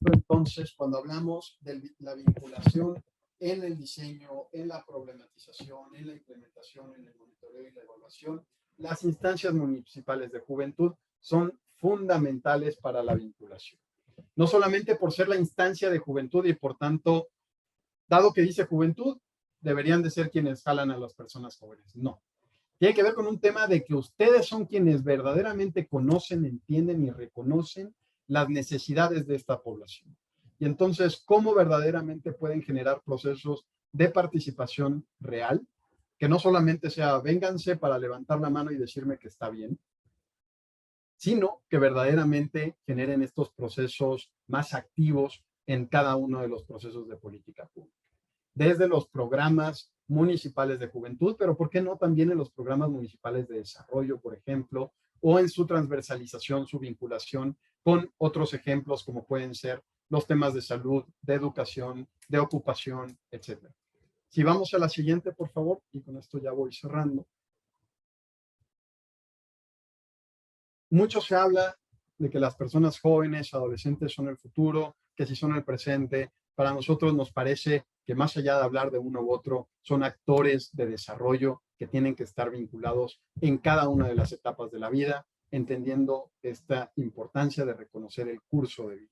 Entonces, cuando hablamos de la vinculación en el diseño, en la problematización, en la implementación, en el monitoreo y la evaluación, las instancias municipales de juventud son fundamentales para la vinculación. No solamente por ser la instancia de juventud y por tanto, dado que dice juventud, deberían de ser quienes jalan a las personas jóvenes. No. Tiene que ver con un tema de que ustedes son quienes verdaderamente conocen, entienden y reconocen las necesidades de esta población. Y entonces, ¿cómo verdaderamente pueden generar procesos de participación real? Que no solamente sea, vénganse para levantar la mano y decirme que está bien, sino que verdaderamente generen estos procesos más activos en cada uno de los procesos de política pública. Desde los programas municipales de juventud, pero ¿por qué no también en los programas municipales de desarrollo, por ejemplo, o en su transversalización, su vinculación con otros ejemplos como pueden ser los temas de salud, de educación, de ocupación, etc. Si vamos a la siguiente, por favor, y con esto ya voy cerrando. Mucho se habla de que las personas jóvenes, adolescentes son el futuro, que si son el presente. Para nosotros nos parece que más allá de hablar de uno u otro, son actores de desarrollo que tienen que estar vinculados en cada una de las etapas de la vida, entendiendo esta importancia de reconocer el curso de vida.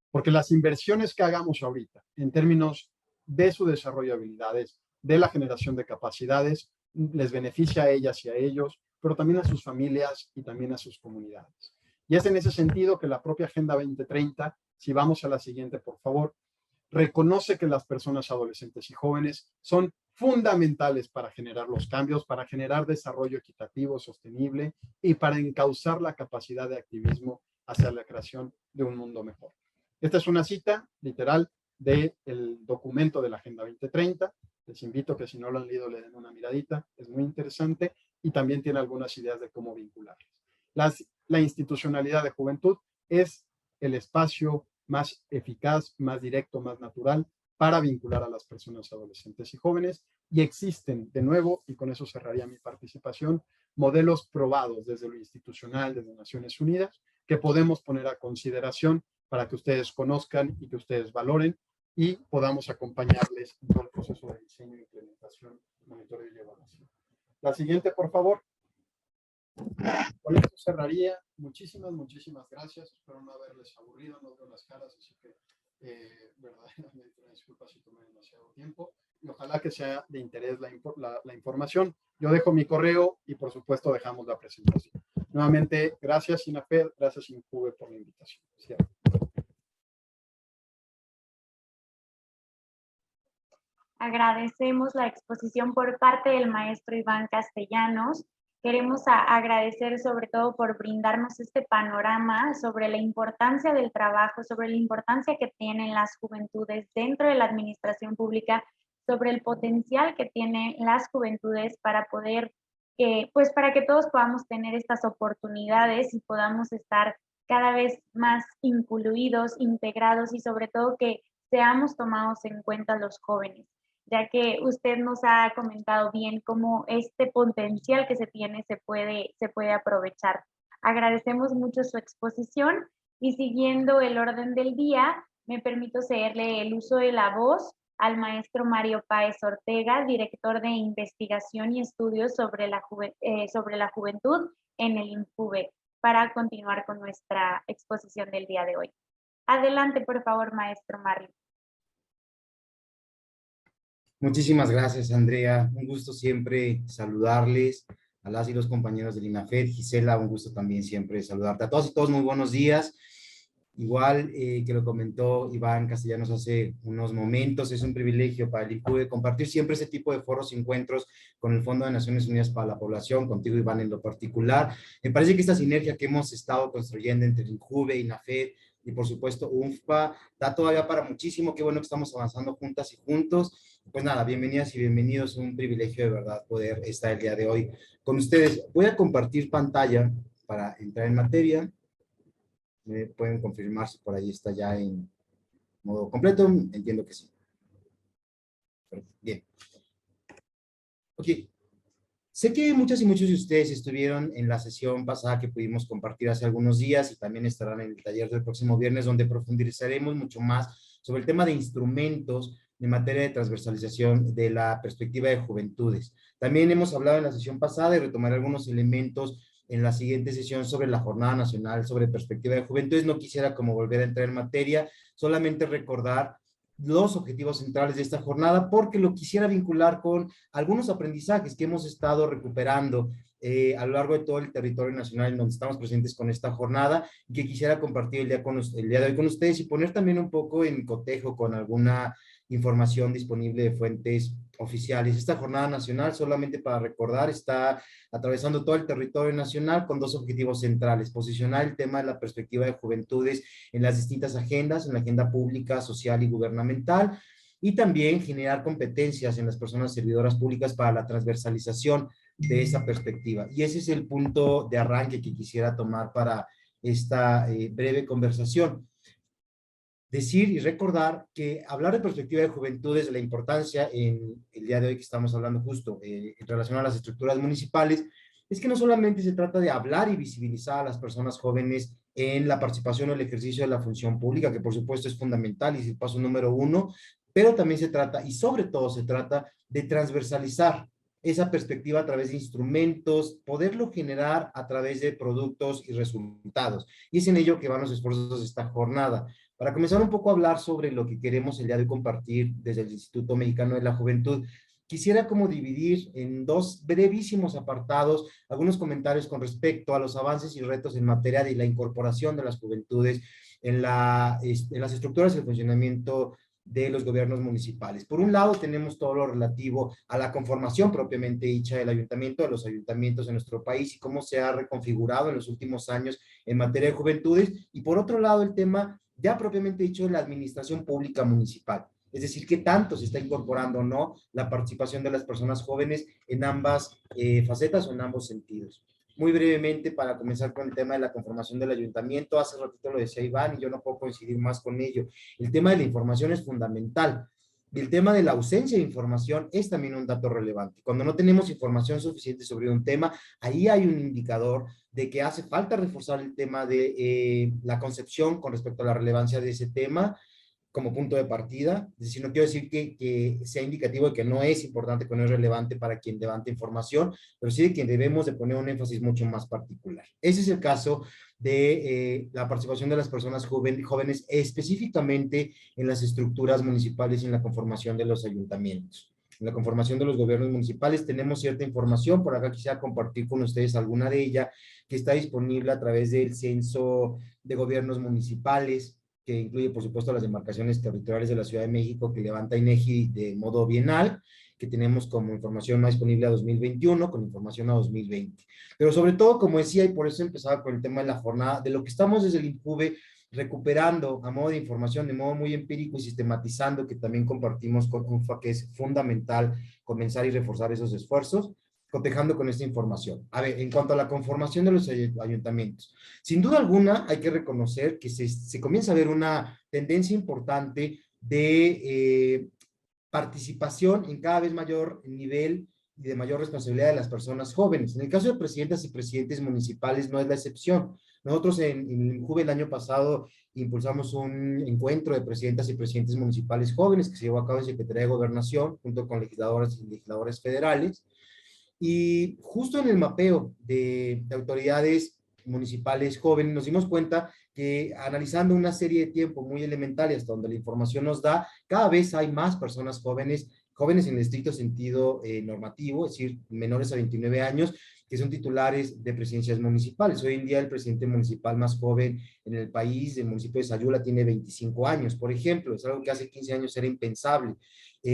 Porque las inversiones que hagamos ahorita, en términos de su desarrollo de habilidades, de la generación de capacidades, les beneficia a ellas y a ellos, pero también a sus familias y también a sus comunidades. Y es en ese sentido que la propia Agenda 2030, si vamos a la siguiente, por favor, reconoce que las personas adolescentes y jóvenes son fundamentales para generar los cambios, para generar desarrollo equitativo, sostenible y para encauzar la capacidad de activismo hacia la creación de un mundo mejor. Esta es una cita literal del documento de la Agenda 2030. Les invito a que si no lo han leído le den una miradita, es muy interesante y también tiene algunas ideas de cómo vincularlas. La institucionalidad de juventud es el espacio más eficaz, más directo, más natural para vincular a las personas adolescentes y jóvenes y existen, de nuevo, y con eso cerraría mi participación, modelos probados desde lo institucional, desde Naciones Unidas, que podemos poner a consideración para que ustedes conozcan y que ustedes valoren y podamos acompañarles en todo el proceso de diseño, implementación, monitoreo y evaluación. La siguiente, por favor. Con esto cerraría. Muchísimas gracias. Espero no haberles aburrido, no veo las caras, así que Verdaderamente una disculpa si tomé demasiado tiempo y ojalá que sea de interés la información. Yo dejo mi correo y por supuesto dejamos la presentación. Nuevamente, gracias INAFED, gracias INJUVE por la invitación. Cierto. Agradecemos la exposición por parte del maestro Iván Castellanos. Queremos agradecer sobre todo por brindarnos este panorama sobre la importancia del trabajo, sobre la importancia que tienen las juventudes dentro de la administración pública, sobre el potencial que tienen las juventudes para poder, pues para que todos podamos tener estas oportunidades y podamos estar cada vez más incluidos, integrados y sobre todo que seamos tomados en cuenta los jóvenes, ya que usted nos ha comentado bien cómo este potencial que se tiene se puede aprovechar. Agradecemos mucho su exposición y siguiendo el orden del día, me permito cederle el uso de la voz al maestro Mario Páez Ortega, director de investigación y estudios sobre la juventud en el INJUVE, para continuar con nuestra exposición del día de hoy. Adelante, por favor, maestro Mario. Muchísimas gracias, Andrea. Un gusto siempre saludarles a las y los compañeros del INAFED. Gisela, un gusto también siempre saludarte. A todos y todos, muy buenos días. Igual que lo comentó Iván Castellanos hace unos momentos, es un privilegio para el INJUVE compartir siempre ese tipo de foros y encuentros con el Fondo de Naciones Unidas para la Población, contigo, Iván, en lo particular. Me parece que esta sinergia que hemos estado construyendo entre el INJUVE, INAFED y, por supuesto, UNFPA, da todavía para muchísimo. Qué bueno que estamos avanzando juntas y juntos. Pues nada, bienvenidas y bienvenidos. Un privilegio de verdad poder estar el día de hoy con ustedes. Voy a compartir pantalla para entrar en materia. ¿Me pueden confirmar si por ahí está ya en modo completo? Entiendo que sí. Bien. Ok. Sé que muchas y muchos de ustedes estuvieron en la sesión pasada que pudimos compartir hace algunos días y también estarán en el taller del próximo viernes, donde profundizaremos mucho más sobre el tema de instrumentos en materia de transversalización de la perspectiva de juventudes. También hemos hablado en la sesión pasada y retomaré algunos elementos en la siguiente sesión sobre la Jornada Nacional sobre Perspectiva de Juventudes. No quisiera como volver a entrar en materia, solamente recordar los objetivos centrales de esta jornada, porque lo quisiera vincular con algunos aprendizajes que hemos estado recuperando a lo largo de todo el territorio nacional en donde estamos presentes con esta jornada, y que quisiera compartir el día de hoy con ustedes y poner también un poco en cotejo con alguna información disponible de fuentes oficiales. Esta jornada nacional, solamente para recordar, está atravesando todo el territorio nacional con dos objetivos centrales: posicionar el tema de la perspectiva de juventudes en las distintas agendas, en la agenda pública, social y gubernamental, y también generar competencias en las personas servidoras públicas para la transversalización de esa perspectiva. Y ese es el punto de arranque que quisiera tomar para esta breve conversación. Decir y recordar que hablar de perspectiva de juventudes, de la importancia en el día de hoy que estamos hablando justo en relación a las estructuras municipales, es que no solamente se trata de hablar y visibilizar a las personas jóvenes en la participación o el ejercicio de la función pública, que por supuesto es fundamental y es el paso número uno, pero también se trata, y sobre todo se trata, de transversalizar esa perspectiva a través de instrumentos, poderlo generar a través de productos y resultados. Y es en ello que van los esfuerzos de esta jornada. Para comenzar un poco a hablar sobre lo que queremos el día de hoy compartir desde el Instituto Mexicano de la Juventud, quisiera como dividir en dos brevísimos apartados algunos comentarios con respecto a los avances y retos en materia de la incorporación de las juventudes en las estructuras y el funcionamiento de los gobiernos municipales. Por un lado, tenemos todo lo relativo a la conformación propiamente dicha del ayuntamiento, de los ayuntamientos en nuestro país y cómo se ha reconfigurado en los últimos años en materia de juventudes. Y por otro lado, el tema ya propiamente dicho de la administración pública municipal. Es decir, qué tanto se está incorporando o no la participación de las personas jóvenes en ambas facetas o en ambos sentidos. Muy brevemente, para comenzar con el tema de la conformación del ayuntamiento, hace ratito lo decía Iván y yo no puedo coincidir más con ello. El tema de la información es fundamental. Y el tema de la ausencia de información es también un dato relevante. Cuando no tenemos información suficiente sobre un tema, ahí hay un indicador de que hace falta reforzar el tema de la concepción con respecto a la relevancia de ese tema, como punto de partida. Es decir, no quiero decir que sea indicativo de que no es importante, que no es relevante para quien levanta información, pero sí de que debemos de poner un énfasis mucho más particular. Ese es el caso de la participación de las personas jóvenes, específicamente en las estructuras municipales y en la conformación de los ayuntamientos. En la conformación de los gobiernos municipales tenemos cierta información, por acá quisiera compartir con ustedes alguna de ella, que está disponible a través del Censo de Gobiernos Municipales, que incluye, por supuesto, las demarcaciones territoriales de la Ciudad de México, que levanta INEGI de modo bienal, que tenemos como información más disponible a 2021, con información a 2020. Pero sobre todo, como decía, y por eso empezaba con el tema de la jornada, de lo que estamos desde el INJUVE recuperando a modo de información, de modo muy empírico y sistematizando, que también compartimos con UNFA, que es fundamental comenzar y reforzar esos esfuerzos, cotejando con esta información. A ver, en cuanto a la conformación de los ayuntamientos, sin duda alguna hay que reconocer que se comienza a ver una tendencia importante de participación en cada vez mayor nivel y de mayor responsabilidad de las personas jóvenes. En el caso de presidentas y presidentes municipales no es la excepción. Nosotros en Juve el año pasado impulsamos un encuentro de presidentas y presidentes municipales jóvenes que se llevó a cabo en Secretaría de Gobernación junto con legisladoras y legisladores federales. Y justo en el mapeo de autoridades municipales jóvenes nos dimos cuenta que analizando una serie de tiempo muy elemental y hasta donde la información nos da, cada vez hay más personas jóvenes en el estricto sentido normativo, es decir, menores a 29 años, que son titulares de presidencias municipales. Hoy en día el presidente municipal más joven en el país, el municipio de Sayula, tiene 25 años, por ejemplo, es algo que hace 15 años era impensable.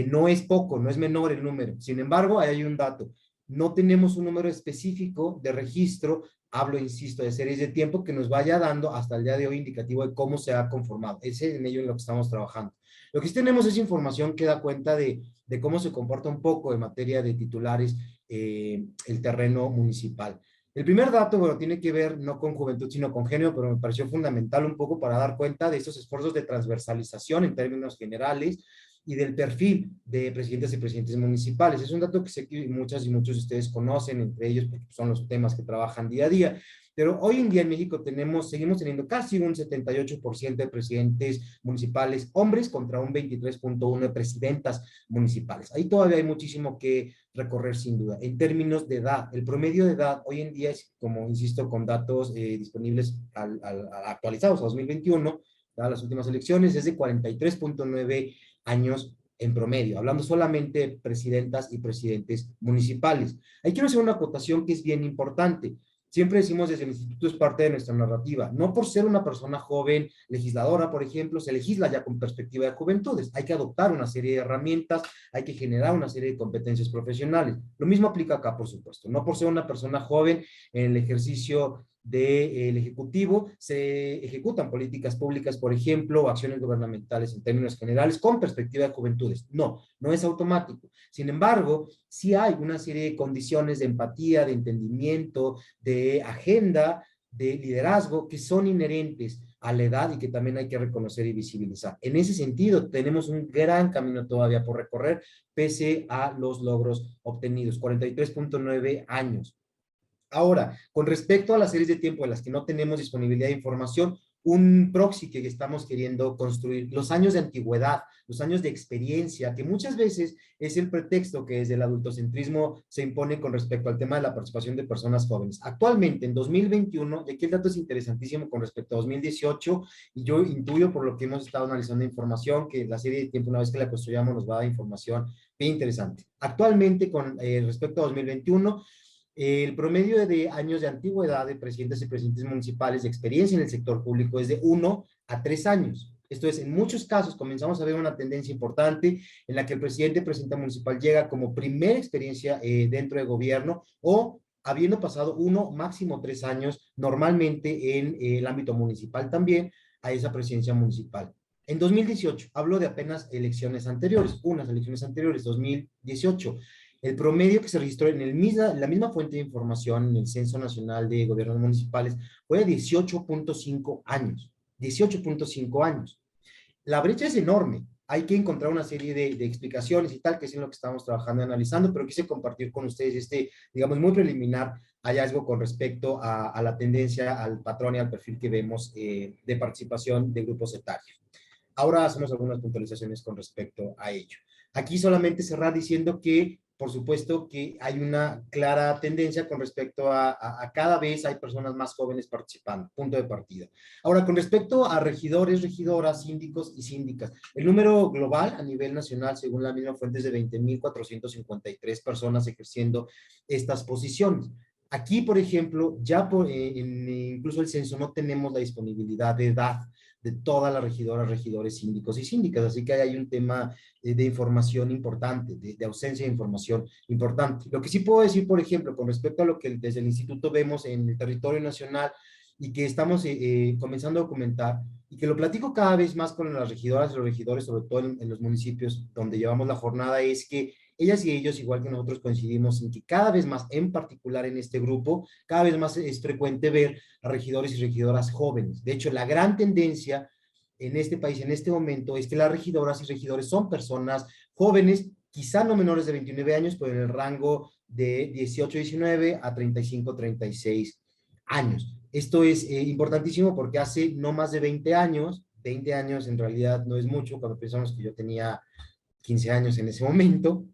No es poco, no es menor el número. Sin embargo, ahí hay un dato. No tenemos un número específico de registro, hablo, insisto, de series de tiempo que nos vaya dando hasta el día de hoy indicativo de cómo se ha conformado. Ese en ello en lo que estamos trabajando. Lo que sí tenemos es información que da cuenta de cómo se comporta un poco en materia de titulares el terreno municipal. El primer dato, bueno, tiene que ver no con juventud, sino con género, pero me pareció fundamental un poco para dar cuenta de estos esfuerzos de transversalización en términos generales y del perfil de presidentes y presidentes municipales. Es un dato que sé que muchas y muchos de ustedes conocen, entre ellos porque son los temas que trabajan día a día, pero hoy en día en México seguimos teniendo casi un 78% de presidentes municipales hombres contra un 23.1% de presidentas municipales. Ahí todavía hay muchísimo que recorrer sin duda. En términos de edad, el promedio de edad hoy en día es, como insisto, con datos disponibles actualizados a 2021, a las últimas elecciones, es de 43.9 años en promedio, hablando solamente de presidentas y presidentes municipales. Ahí quiero hacer una acotación que es bien importante. Siempre decimos desde el instituto, es parte de nuestra narrativa. No por ser una persona joven, legisladora, por ejemplo, se legisla ya con perspectiva de juventudes. Hay que adoptar una serie de herramientas, hay que generar una serie de competencias profesionales. Lo mismo aplica acá, por supuesto. No por ser una persona joven en el ejercicio del Ejecutivo, se ejecutan políticas públicas, por ejemplo, o acciones gubernamentales en términos generales con perspectiva de juventudes. No, no es automático. Sin embargo, sí hay una serie de condiciones de empatía, de entendimiento, de agenda, de liderazgo que son inherentes a la edad y que también hay que reconocer y visibilizar. En ese sentido, tenemos un gran camino todavía por recorrer, pese a los logros obtenidos, 43.9 años. Ahora, con respecto a las series de tiempo en las que no tenemos disponibilidad de información, un proxy que estamos queriendo construir, los años de antigüedad, los años de experiencia, que muchas veces es el pretexto que desde el adultocentrismo se impone con respecto al tema de la participación de personas jóvenes. Actualmente, en 2021, y aquí el dato es interesantísimo con respecto a 2018, y yo intuyo por lo que hemos estado analizando información, que la serie de tiempo, una vez que la construyamos, nos va a dar información bien interesante. Actualmente, con respecto a 2021, el promedio de años de antigüedad de presidentes y presidentes municipales de experiencia en el sector público es de 1 a 3 años. Esto es, en muchos casos comenzamos a ver una tendencia importante en la que el presidente o presidenta municipal llega como primera experiencia dentro del gobierno o habiendo pasado 1, máximo 3 años, normalmente en el ámbito municipal también, a esa presidencia municipal. En 2018, hablo de apenas elecciones anteriores, unas elecciones anteriores, 2018, el promedio que se registró en la misma fuente de información, en el Censo Nacional de Gobiernos Municipales, fue de 18.5 años. 18.5 años. La brecha es enorme. Hay que encontrar una serie de explicaciones y tal, que es en lo que estamos trabajando y analizando, pero quise compartir con ustedes digamos, muy preliminar hallazgo con respecto a la tendencia, al patrón y al perfil que vemos de participación de grupos etarios. Ahora hacemos algunas puntualizaciones con respecto a ello. Aquí solamente cerrar diciendo que, por supuesto, que hay una clara tendencia con respecto a cada vez hay personas más jóvenes participando, punto de partida. Ahora, con respecto a regidores, regidoras, síndicos y síndicas, el número global a nivel nacional, según la misma fuente, es de 20.453 personas ejerciendo estas posiciones. Aquí, por ejemplo, ya incluso el censo no tenemos la disponibilidad de edad de todas las regidoras, regidores, síndicos y síndicas, así que hay un tema de información importante, de ausencia de información importante. Lo que sí puedo decir, por ejemplo, con respecto a lo que desde el instituto vemos en el territorio nacional y que estamos comenzando a documentar, y que lo platico cada vez más con las regidoras y los regidores, sobre todo en los municipios donde llevamos la jornada, es que ellas y ellos, igual que nosotros, coincidimos en que cada vez más, en particular en este grupo, cada vez más es frecuente ver a regidores y regidoras jóvenes. De hecho, la gran tendencia en este país, en este momento, es que las regidoras y regidores son personas jóvenes, quizá no menores de 29 años, pero en el rango de 18, 19 a 35, 36 años. Esto es importantísimo porque hace no más de 20 años en realidad no es mucho, cuando pensamos que yo tenía 15 años en ese momento,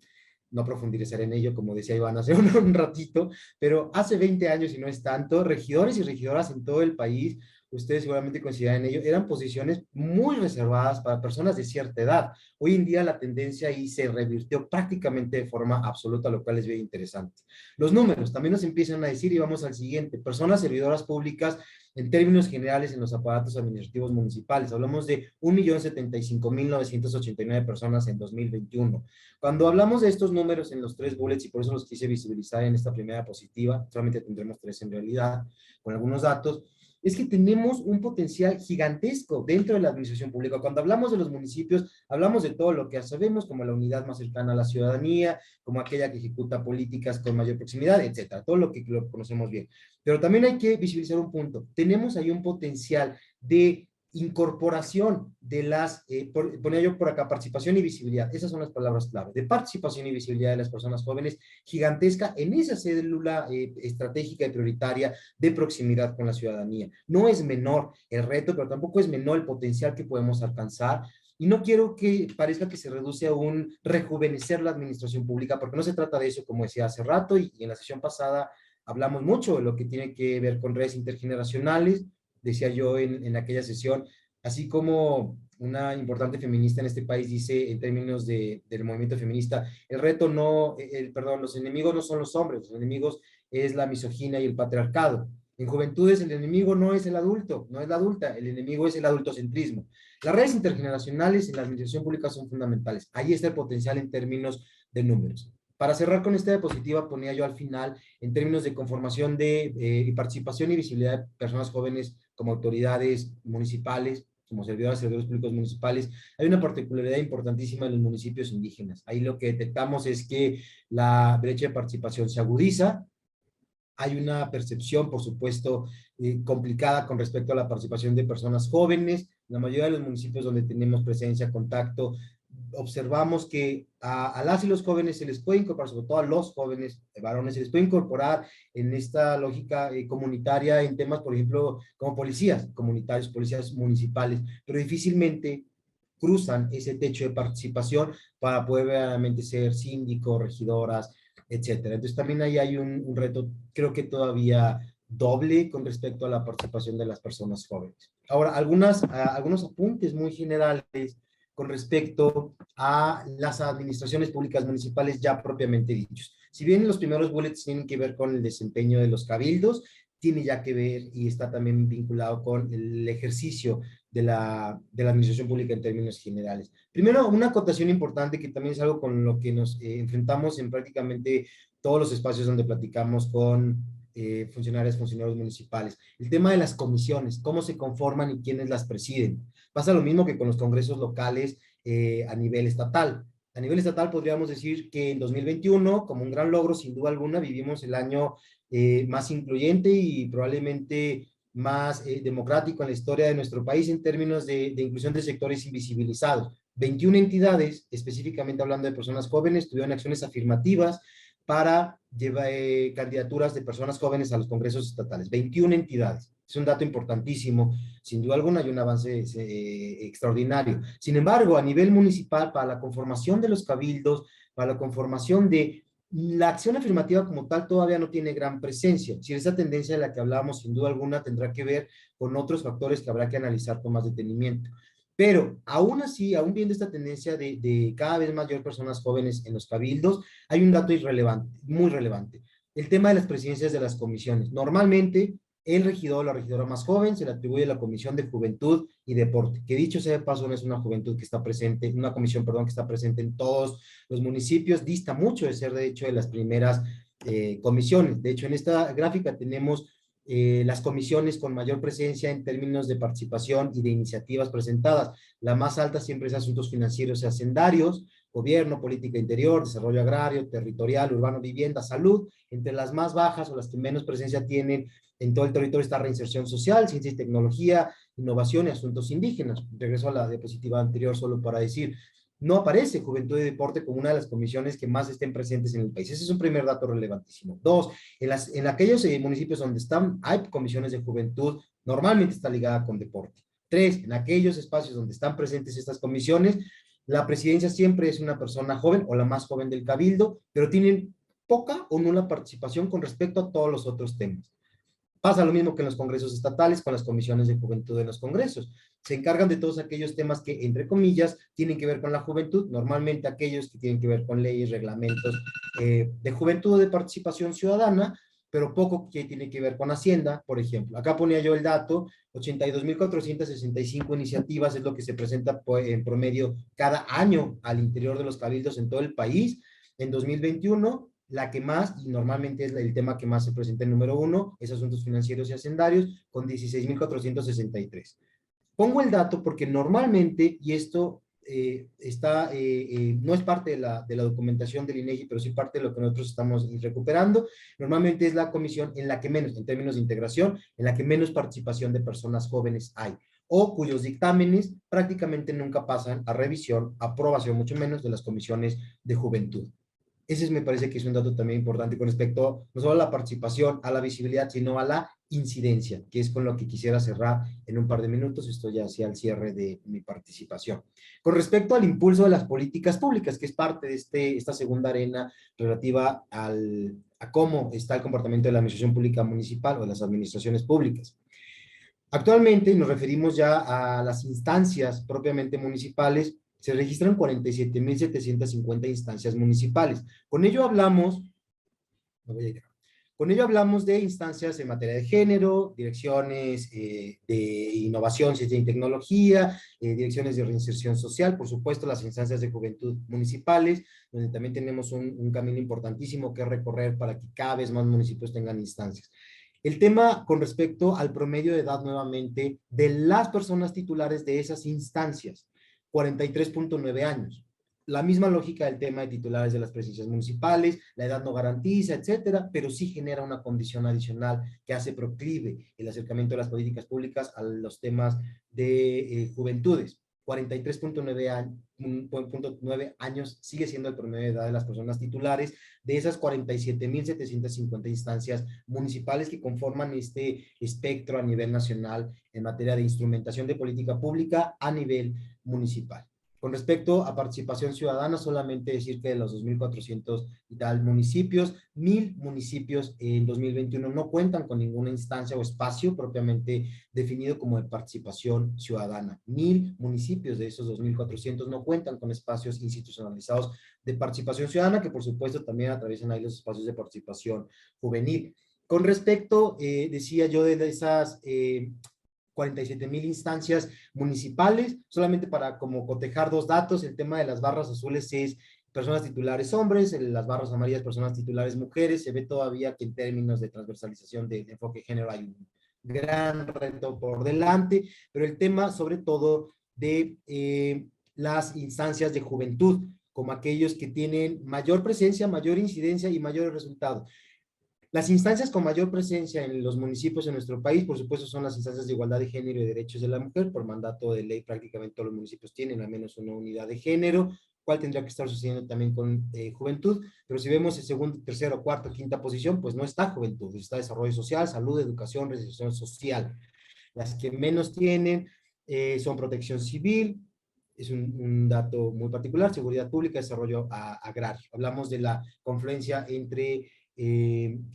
no profundizaré en ello, como decía Iván hace un ratito, pero hace 20 años, y no es tanto, regidores y regidoras en todo el país, ustedes seguramente consideran ello, eran posiciones muy reservadas para personas de cierta edad. Hoy en día la tendencia ahí se revirtió prácticamente de forma absoluta, lo cual es bien interesante. Los números también nos empiezan a decir, y vamos al siguiente, personas servidoras públicas en términos generales en los aparatos administrativos municipales. Hablamos de 1.075.989 personas en 2021. Cuando hablamos de estos números en los 3 bullets, y por eso los quise visibilizar en esta primera diapositiva, solamente tendremos 3 en realidad, con algunos datos, es que tenemos un potencial gigantesco dentro de la administración pública. Cuando hablamos de los municipios, hablamos de todo lo que ya sabemos, como la unidad más cercana a la ciudadanía, como aquella que ejecuta políticas con mayor proximidad, etcétera, todo lo que lo conocemos bien. Pero también hay que visibilizar un punto. Tenemos ahí un potencial de incorporación de las, ponía yo por acá, participación y visibilidad, esas son las palabras clave, de participación y visibilidad de las personas jóvenes, gigantesca en esa célula estratégica y prioritaria de proximidad con la ciudadanía. No es menor el reto, pero tampoco es menor el potencial que podemos alcanzar, y no quiero que parezca que se reduce a un rejuvenecer la administración pública, porque no se trata de eso, como decía hace rato, y en la sesión pasada hablamos mucho de lo que tiene que ver con redes intergeneracionales, decía yo en aquella sesión, así como una importante feminista en este país dice en términos del movimiento feminista, el reto no, perdón, los enemigos no son los hombres, los enemigos es la misoginia y el patriarcado. En juventudes el enemigo no es el adulto, no es la adulta, el enemigo es el adultocentrismo. Las redes intergeneracionales en la administración pública son fundamentales. Ahí está el potencial en términos de números. Para cerrar con esta diapositiva, ponía yo al final, en términos de conformación de participación y visibilidad de personas jóvenes como autoridades municipales, como servidores públicos municipales, hay una particularidad importantísima en los municipios indígenas. Ahí lo que detectamos es que la brecha de participación se agudiza. Hay una percepción, por supuesto, complicada con respecto a la participación de personas jóvenes. En la mayoría de los municipios donde tenemos presencia, contacto, observamos que a las y los jóvenes se les puede incorporar, sobre todo a los jóvenes varones, se les puede incorporar en esta lógica comunitaria en temas, por ejemplo, como policías comunitarios, policías municipales, pero difícilmente cruzan ese techo de participación para poder realmente ser síndicos, regidoras, etcétera. Entonces también ahí hay un reto, creo que todavía doble con respecto a la participación de las personas jóvenes. Ahora, algunos apuntes muy generales con respecto a las administraciones públicas municipales ya propiamente dichos. Si bien los primeros bullets tienen que ver con el desempeño de los cabildos, tiene ya que ver y está también vinculado con el ejercicio de la administración pública en términos generales. Primero, una acotación importante que también es algo con lo que nos enfrentamos en prácticamente todos los espacios donde platicamos con funcionarios municipales. El tema de las comisiones, cómo se conforman y quiénes las presiden. Pasa lo mismo que con los congresos locales a nivel estatal. A nivel estatal podríamos decir que en 2021, como un gran logro, sin duda alguna, vivimos el año más incluyente y probablemente más democrático en la historia de nuestro país en términos de inclusión de sectores invisibilizados. 21 entidades, específicamente hablando de personas jóvenes, tuvieron acciones afirmativas para llevar candidaturas de personas jóvenes a los congresos estatales. 21 entidades. Es un dato importantísimo, sin duda alguna hay un avance extraordinario. Sin embargo, a nivel municipal, para la conformación de los cabildos, para la conformación de la acción afirmativa como tal todavía no tiene gran presencia. Si esa tendencia de la que hablábamos, sin duda alguna, tendrá que ver con otros factores que habrá que analizar con más detenimiento. Pero aún así, aún viendo esta tendencia de cada vez mayor personas jóvenes en los cabildos, hay un dato irrelevante, muy relevante. El tema de las presidencias de las comisiones. Normalmente, el regidor o la regidora más joven se le atribuye la Comisión de Juventud y Deporte, que dicho sea de paso, no es una juventud que está presente, una comisión, perdón, que está presente en todos los municipios, dista mucho de ser, de hecho, de las primeras comisiones. De hecho, en esta gráfica tenemos las comisiones con mayor presencia en términos de participación y de iniciativas presentadas. La más alta siempre es asuntos financieros y hacendarios, gobierno, política interior, desarrollo agrario, territorial, urbano, vivienda, salud. Entre las más bajas o las que menos presencia tienen en todo el territorio está reinserción social, ciencia y tecnología, innovación y asuntos indígenas. Regreso a la diapositiva anterior solo para decir, no aparece Juventud y Deporte como una de las comisiones que más estén presentes en el país. Ese es un primer dato relevantísimo. Dos, en aquellos municipios donde hay comisiones de juventud, normalmente está ligada con deporte. Tres, en aquellos espacios donde están presentes estas comisiones, la presidencia siempre es una persona joven o la más joven del cabildo, pero tienen poca o nula participación con respecto a todos los otros temas. Pasa lo mismo que en los congresos estatales con las comisiones de juventud en los congresos. Se encargan de todos aquellos temas que, entre comillas, tienen que ver con la juventud, normalmente aquellos que tienen que ver con leyes, reglamentos de juventud o de participación ciudadana, pero poco que tiene que ver con Hacienda, por ejemplo. Acá ponía yo el dato, 82.465 iniciativas es lo que se presenta en promedio cada año al interior de los cabildos en todo el país. En 2021, la que más, y normalmente es el tema que más se presenta en número 1, es asuntos financieros y hacendarios, con 16.463. Pongo el dato porque normalmente, y esto no es parte de la documentación del INEGI, pero sí parte de lo que nosotros estamos recuperando, normalmente es la comisión en la que menos, en términos de integración, en la que menos participación de personas jóvenes hay, o cuyos dictámenes prácticamente nunca pasan a revisión, aprobación, mucho menos de las comisiones de juventud. Ese me parece que es un dato también importante con respecto no solo a la participación, a la visibilidad, sino a la incidencia, que es con lo que quisiera cerrar en un par de minutos. Esto ya hacia el cierre de mi participación. Con respecto al impulso de las políticas públicas, que es parte de esta segunda arena relativa a cómo está el comportamiento de la administración pública municipal o de las administraciones públicas. Actualmente nos referimos ya a las instancias propiamente municipales. Se registran 47.750 instancias municipales. Con ello hablamos de instancias en materia de género, direcciones de innovación, ciencia y tecnología, direcciones de reinserción social, por supuesto las instancias de juventud municipales, donde también tenemos un camino importantísimo que recorrer para que cada vez más municipios tengan instancias. El tema con respecto al promedio de edad nuevamente de las personas titulares de esas instancias. 43.9 años. La misma lógica del tema de titulares de las presidencias municipales, la edad no garantiza, etcétera, pero sí genera una condición adicional que hace proclive el acercamiento de las políticas públicas a los temas de juventudes. 43.9 años sigue siendo el promedio de edad de las personas titulares de esas 47.750 instancias municipales que conforman este espectro a nivel nacional en materia de instrumentación de política pública a nivel municipal. Con respecto a participación ciudadana, solamente decir que de los 2.400 y tal municipios, 1.000 municipios en 2021 no cuentan con ninguna instancia o espacio propiamente definido como de participación ciudadana. 1.000 municipios de esos 2.400 no cuentan con espacios institucionalizados de participación ciudadana, que por supuesto también atraviesan ahí los espacios de participación juvenil. Con respecto, decía yo, de esas 47.000 instancias municipales, solamente para como cotejar dos datos, el tema de las barras azules es personas titulares hombres, las barras amarillas personas titulares mujeres. Se ve todavía que en términos de transversalización de enfoque de género hay un gran reto por delante, pero el tema sobre todo de las instancias de juventud, como aquellos que tienen mayor presencia, mayor incidencia y mayores resultados. Las instancias con mayor presencia en los municipios de nuestro país, por supuesto, son las instancias de igualdad de género y derechos de la mujer. Por mandato de ley, prácticamente todos los municipios tienen al menos una unidad de género. cuál tendría que estar sucediendo también con juventud, pero si vemos en segundo, tercero, cuarta, quinta posición, pues no está juventud, está desarrollo social, salud, educación, reinserción social. Las que menos tienen son protección civil, es un dato muy particular, seguridad pública, desarrollo agrario. Hablamos de la confluencia entre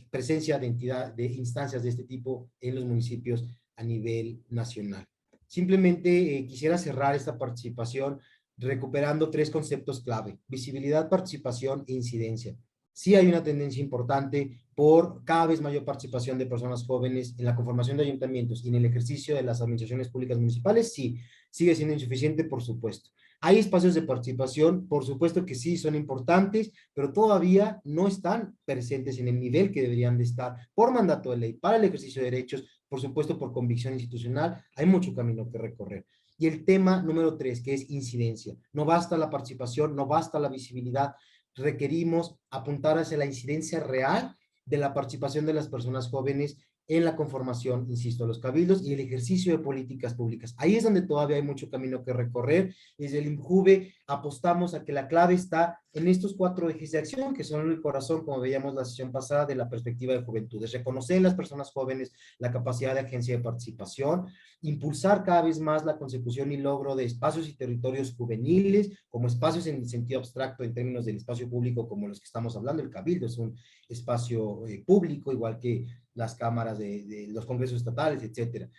presencia de de instancias de este tipo en los municipios a nivel nacional. Simplemente quisiera cerrar esta participación recuperando 3 conceptos clave: visibilidad, participación e incidencia. Sí hay una tendencia importante por cada vez mayor participación de personas jóvenes en la conformación de ayuntamientos y en el ejercicio de las administraciones públicas municipales. Sí, sigue siendo insuficiente, por supuesto. Hay espacios de participación, por supuesto que sí, son importantes, pero todavía no están presentes en el nivel que deberían de estar por mandato de ley, para el ejercicio de derechos, por supuesto por convicción institucional. Hay mucho camino que recorrer. Y el tema número 3, que es incidencia. No basta la participación, no basta la visibilidad, requerimos apuntar hacia la incidencia real de la participación de las personas jóvenes en la conformación, insisto, los cabildos y el ejercicio de políticas públicas. Ahí es donde todavía hay mucho camino que recorrer. Desde el INJUVE apostamos a que la clave está en estos 4 ejes de acción, que son el corazón, como veíamos la sesión pasada, de la perspectiva de juventud. Es reconocer en las personas jóvenes la capacidad de agencia de participación, impulsar cada vez más la consecución y logro de espacios y territorios juveniles, como espacios en el sentido abstracto en términos del espacio público, como los que estamos hablando. El cabildo es un espacio público, igual que las cámaras de los congresos estatales, etcétera.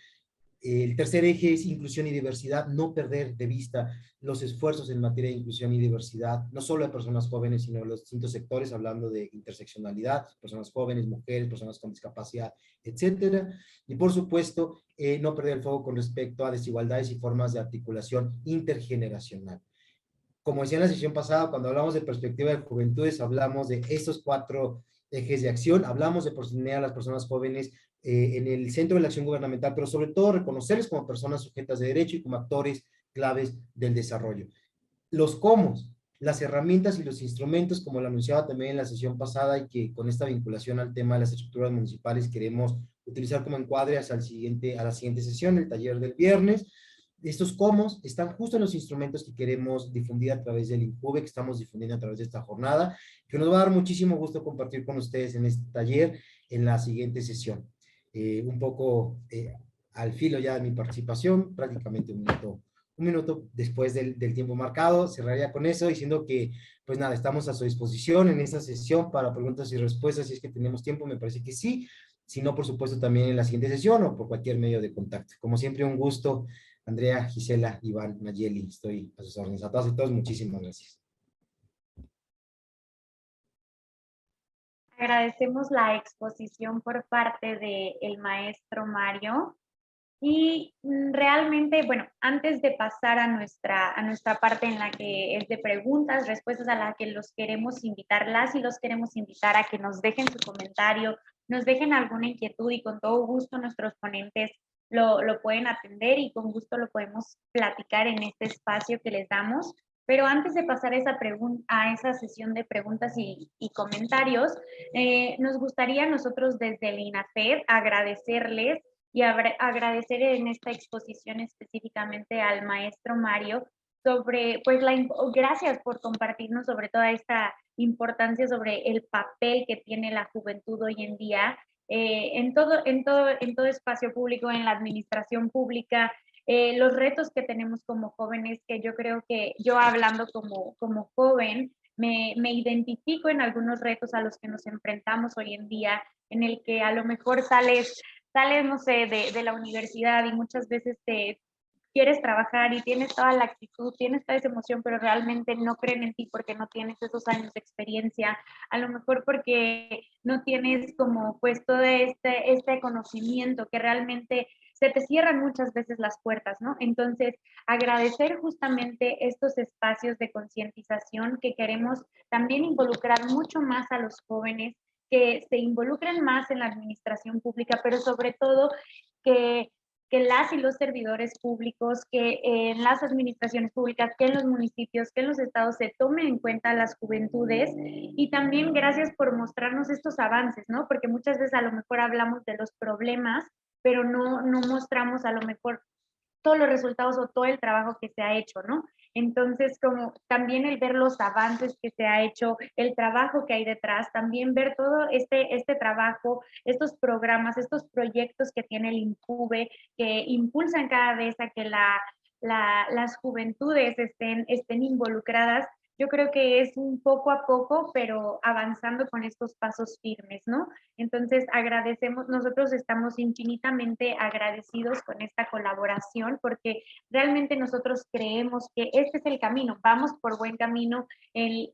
El tercer eje es inclusión y diversidad, no perder de vista los esfuerzos en materia de inclusión y diversidad, no solo de personas jóvenes, sino de los distintos sectores, hablando de interseccionalidad, personas jóvenes, mujeres, personas con discapacidad, etcétera. Y por supuesto, no perder el foco con respecto a desigualdades y formas de articulación intergeneracional. Como decía en la sesión pasada, cuando hablamos de perspectiva de juventudes, hablamos de estos 4 ejes de acción, hablamos de poner a las personas jóvenes en el centro de la acción gubernamental, pero sobre todo reconocerles como personas sujetas de derecho y como actores claves del desarrollo. Los cómo, las herramientas y los instrumentos, como lo anunciaba también en la sesión pasada, y que con esta vinculación al tema de las estructuras municipales queremos utilizar como encuadre hasta a la siguiente sesión, el taller del viernes. Estos cómo están justo en los instrumentos que queremos difundir a través del INJUVE, que estamos difundiendo a través de esta jornada, que nos va a dar muchísimo gusto compartir con ustedes en este taller en la siguiente sesión. Un poco al filo ya de mi participación, prácticamente un minuto después del tiempo marcado. Cerraría con eso diciendo que, pues nada, estamos a su disposición en esta sesión para preguntas y respuestas. Si es que tenemos tiempo, me parece que sí. Si no, por supuesto, también en la siguiente sesión o por cualquier medio de contacto. Como siempre, un gusto. Andrea, Gisela, Iván, Nayeli, estoy a sus órdenes. A todas y todos, muchísimas gracias. Agradecemos la exposición por parte del maestro Mario. Y realmente, bueno, antes de pasar a nuestra parte en la que es de preguntas, respuestas, a la que los queremos invitar, las y los queremos invitar a que nos dejen su comentario, nos dejen alguna inquietud, y con todo gusto nuestros ponentes lo pueden atender y con gusto lo podemos platicar en este espacio que les damos. Pero antes de pasar a esa sesión de preguntas y comentarios, nos gustaría nosotros desde el INAFED agradecerles y agradecer en esta exposición específicamente al maestro Mario sobre, pues, gracias por compartirnos sobre toda esta importancia sobre el papel que tiene la juventud hoy en día en todo espacio público, en la administración pública, los retos que tenemos como jóvenes, que yo creo que yo, hablando como joven, me identifico en algunos retos a los que nos enfrentamos hoy en día, en el que a lo mejor sales, no sé, de la universidad, y muchas veces te quieres trabajar y tienes toda la actitud, tienes toda esa emoción, pero realmente no creen en ti porque no tienes esos años de experiencia, a lo mejor porque no tienes como pues todo este conocimiento, que realmente se te cierran muchas veces las puertas, ¿no? Entonces, agradecer justamente estos espacios de concientización, que queremos también involucrar mucho más a los jóvenes, que se involucren más en la administración pública, pero sobre todo que las y los servidores públicos, que en las administraciones públicas, que en los municipios, que en los estados se tomen en cuenta las juventudes. Y también gracias por mostrarnos estos avances, ¿no? Porque muchas veces a lo mejor hablamos de los problemas, pero no mostramos a lo mejor todos los resultados o todo el trabajo que se ha hecho, ¿no? Entonces, como también el ver los avances que se ha hecho, el trabajo que hay detrás, también ver todo este trabajo, estos programas, estos proyectos que tiene el INJUVE, que impulsan cada vez a que las juventudes estén involucradas. Yo creo que es un poco a poco, pero avanzando con estos pasos firmes, ¿no? Entonces, nosotros estamos infinitamente agradecidos con esta colaboración, porque realmente nosotros creemos que este es el camino, vamos por buen camino, el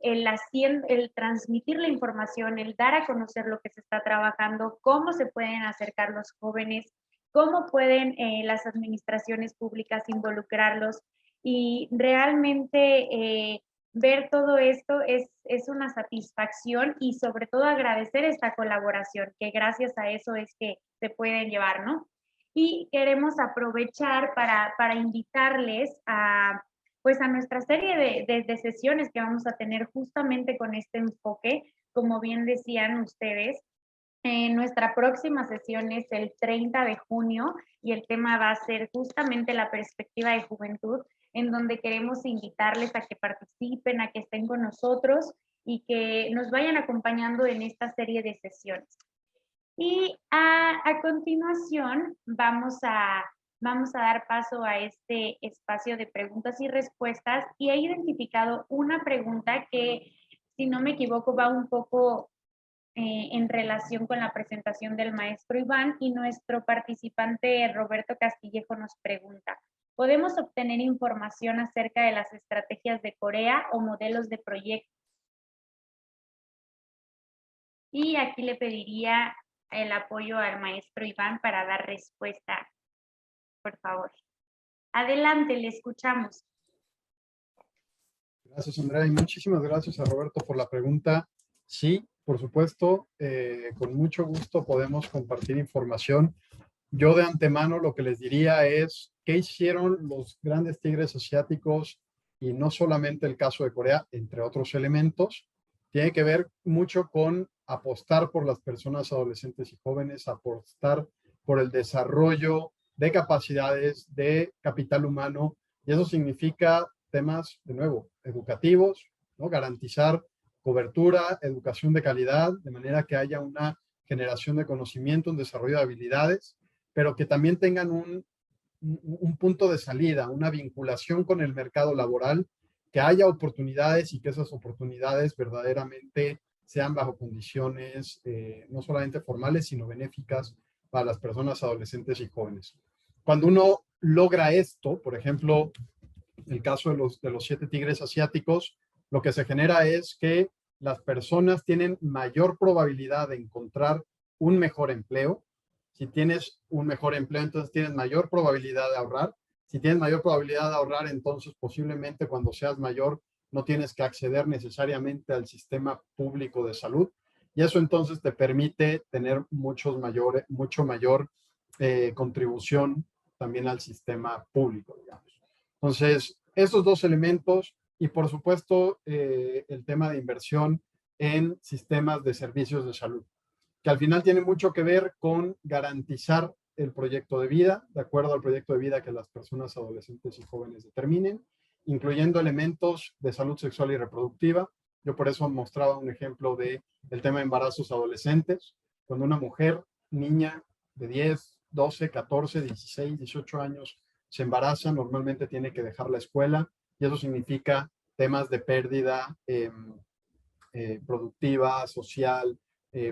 transmitir la información, el dar a conocer lo que se está trabajando, cómo se pueden acercar los jóvenes, cómo pueden las administraciones públicas involucrarlos, y realmente ver todo esto es una satisfacción, y sobre todo agradecer esta colaboración, que gracias a eso es que se pueden llevar, ¿no? Y queremos aprovechar para invitarles pues a nuestra serie de sesiones que vamos a tener justamente con este enfoque. Como bien decían ustedes, nuestra próxima sesión es el 30 de junio y el tema va a ser justamente la perspectiva de juventud, en donde queremos invitarles a que participen, a que estén con nosotros y que nos vayan acompañando en esta serie de sesiones. Y a continuación vamos a dar paso a este espacio de preguntas y respuestas, y he identificado una pregunta que, si no me equivoco, va un poco en relación con la presentación del maestro Iván, y nuestro participante Roberto Castillejo nos pregunta: ¿podemos obtener información acerca de las estrategias de Corea o modelos de proyecto? Y aquí le pediría el apoyo al maestro Iván para dar respuesta, por favor. Adelante, le escuchamos. Gracias, Andrea, y muchísimas gracias a Roberto por la pregunta. Sí, por supuesto, con mucho gusto podemos compartir información. Yo de antemano lo que les diría es qué hicieron los grandes tigres asiáticos, y no solamente el caso de Corea, entre otros elementos. Tiene que ver mucho con apostar por las personas adolescentes y jóvenes, apostar por el desarrollo de capacidades, de capital humano, y eso significa temas, de nuevo, educativos, ¿no? Garantizar cobertura, educación de calidad, de manera que haya una generación de conocimiento, un desarrollo de habilidades, pero que también tengan un punto de salida, una vinculación con el mercado laboral, que haya oportunidades y que esas oportunidades verdaderamente sean bajo condiciones no solamente formales, sino benéficas para las personas adolescentes y jóvenes. Cuando uno logra esto, por ejemplo, el caso de los 7 tigres asiáticos, lo que se genera es que las personas tienen mayor probabilidad de encontrar un mejor empleo. Si tienes un mejor empleo, entonces tienes mayor probabilidad de ahorrar. Si tienes mayor probabilidad de ahorrar, entonces posiblemente cuando seas mayor no tienes que acceder necesariamente al sistema público de salud. Y eso entonces te permite tener mucho mayor contribución también al sistema público, digamos. Entonces, estos dos elementos, y por supuesto el tema de inversión en sistemas de servicios de salud, que al final tiene mucho que ver con garantizar el proyecto de vida, de acuerdo al proyecto de vida que las personas adolescentes y jóvenes determinen, incluyendo elementos de salud sexual y reproductiva. Yo por eso mostraba un ejemplo del tema de embarazos adolescentes. Cuando una mujer, niña de 10, 12, 14, 16, 18 años, se embaraza, normalmente tiene que dejar la escuela, y eso significa temas de pérdida productiva, social,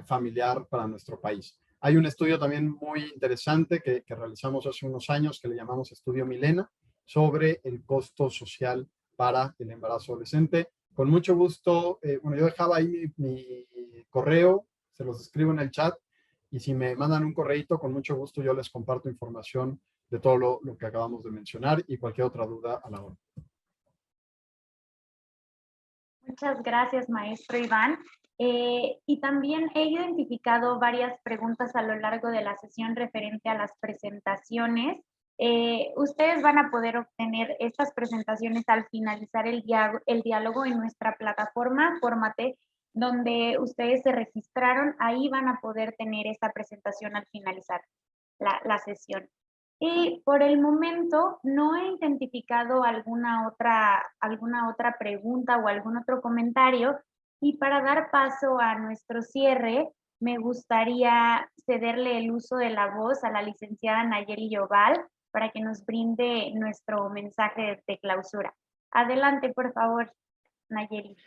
familiar para nuestro país. Hay un estudio también muy interesante que realizamos hace unos años, que le llamamos Estudio Milena, sobre el costo social para el embarazo adolescente. Con mucho gusto, bueno, yo dejaba ahí mi correo, se los escribo en el chat, y si me mandan un correíto, con mucho gusto yo les comparto información de todo lo que acabamos de mencionar y cualquier otra duda a la hora. Muchas gracias, maestro Iván. Y también he identificado varias preguntas a lo largo de la sesión referente a las presentaciones. Ustedes van a poder obtener estas presentaciones al finalizar el diálogo en nuestra plataforma Fórmate, donde ustedes se registraron. Ahí van a poder tener esta presentación al finalizar la sesión. Y por el momento no he identificado alguna otra pregunta o algún otro comentario. Y para dar paso a nuestro cierre, me gustaría cederle el uso de la voz a la licenciada Nayeli Yoval para que nos brinde nuestro mensaje de clausura. Adelante, por favor, Nayeli.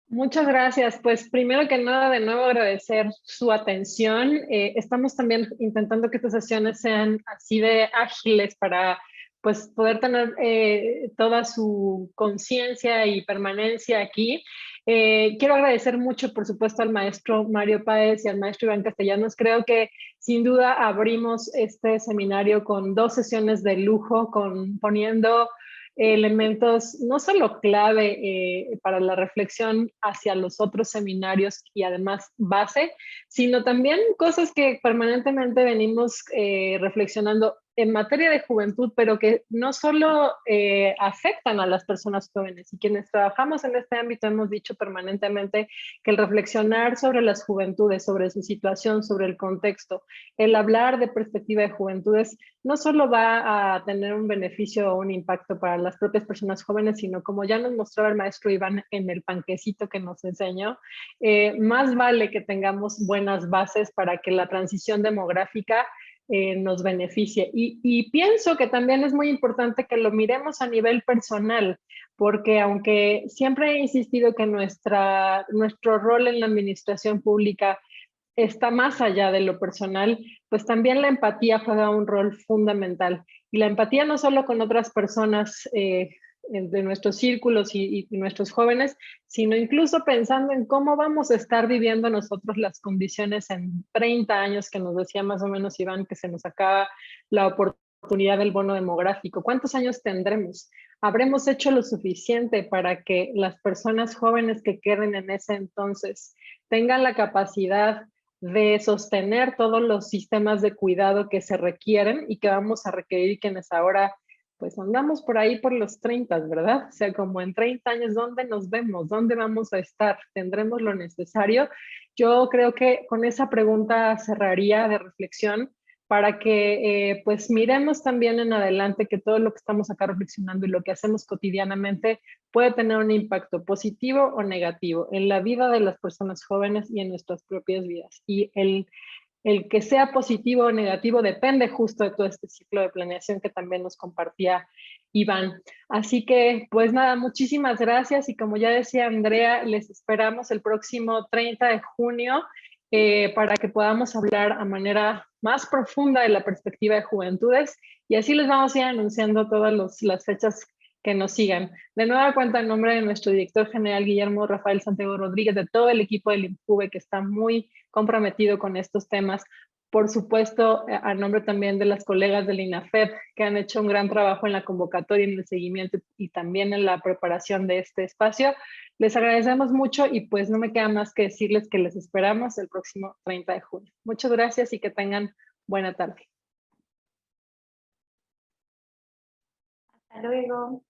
Muchas gracias. Pues primero que nada, de nuevo agradecer su atención. Estamos también intentando que estas sesiones sean así de ágiles para pues, poder tener toda su conciencia y permanencia aquí. Quiero agradecer mucho, por supuesto, al maestro Mario Páez y al maestro Iván Castellanos. Creo que sin duda abrimos este seminario con 2 sesiones de lujo, poniendo elementos no solo clave para la reflexión hacia los otros seminarios y además base, sino también cosas que permanentemente venimos reflexionando en materia de juventud, pero que no solo afectan a las personas jóvenes. Y quienes trabajamos en este ámbito hemos dicho permanentemente que el reflexionar sobre las juventudes, sobre su situación, sobre el contexto, el hablar de perspectiva de juventudes, no solo va a tener un beneficio o un impacto para las propias personas jóvenes, sino como ya nos mostraba el maestro Iván en el panquecito que nos enseñó, más vale que tengamos buenas bases para que la transición demográfica nos beneficie. Y pienso que también es muy importante que lo miremos a nivel personal, porque aunque siempre he insistido que nuestro rol en la administración pública está más allá de lo personal, pues también la empatía juega un rol fundamental. Y la empatía no solo con otras personas de nuestros círculos y nuestros jóvenes, sino incluso pensando en cómo vamos a estar viviendo nosotros las condiciones en 30 años, que nos decía más o menos Iván, que se nos acaba la oportunidad del bono demográfico. ¿Cuántos años tendremos? ¿Habremos hecho lo suficiente para que las personas jóvenes que queden en ese entonces tengan la capacidad de sostener todos los sistemas de cuidado que se requieren y que vamos a requerir quienes ahora pues andamos por ahí por los 30, ¿verdad? O sea, como en 30 años, ¿dónde nos vemos? ¿Dónde vamos a estar? ¿Tendremos lo necesario? Yo creo que con esa pregunta cerraría de reflexión para que pues miremos también en adelante que todo lo que estamos acá reflexionando y lo que hacemos cotidianamente puede tener un impacto positivo o negativo en la vida de las personas jóvenes y en nuestras propias vidas. Y el que sea positivo o negativo depende justo de todo este ciclo de planeación que también nos compartía Iván. Así que, pues nada, muchísimas gracias y como ya decía Andrea, les esperamos el próximo 30 de junio para que podamos hablar a manera más profunda de la perspectiva de juventudes y así les vamos a ir anunciando todas las fechas que nos sigan. De nueva cuenta, en nombre de nuestro director general Guillermo Rafael Santiago Rodríguez, de todo el equipo del INJUVE que está muy comprometido con estos temas, por supuesto, a nombre también de las colegas del INAFED que han hecho un gran trabajo en la convocatoria, en el seguimiento y también en la preparación de este espacio. Les agradecemos mucho y pues no me queda más que decirles que les esperamos el próximo 30 de junio. Muchas gracias y que tengan buena tarde. Hasta luego.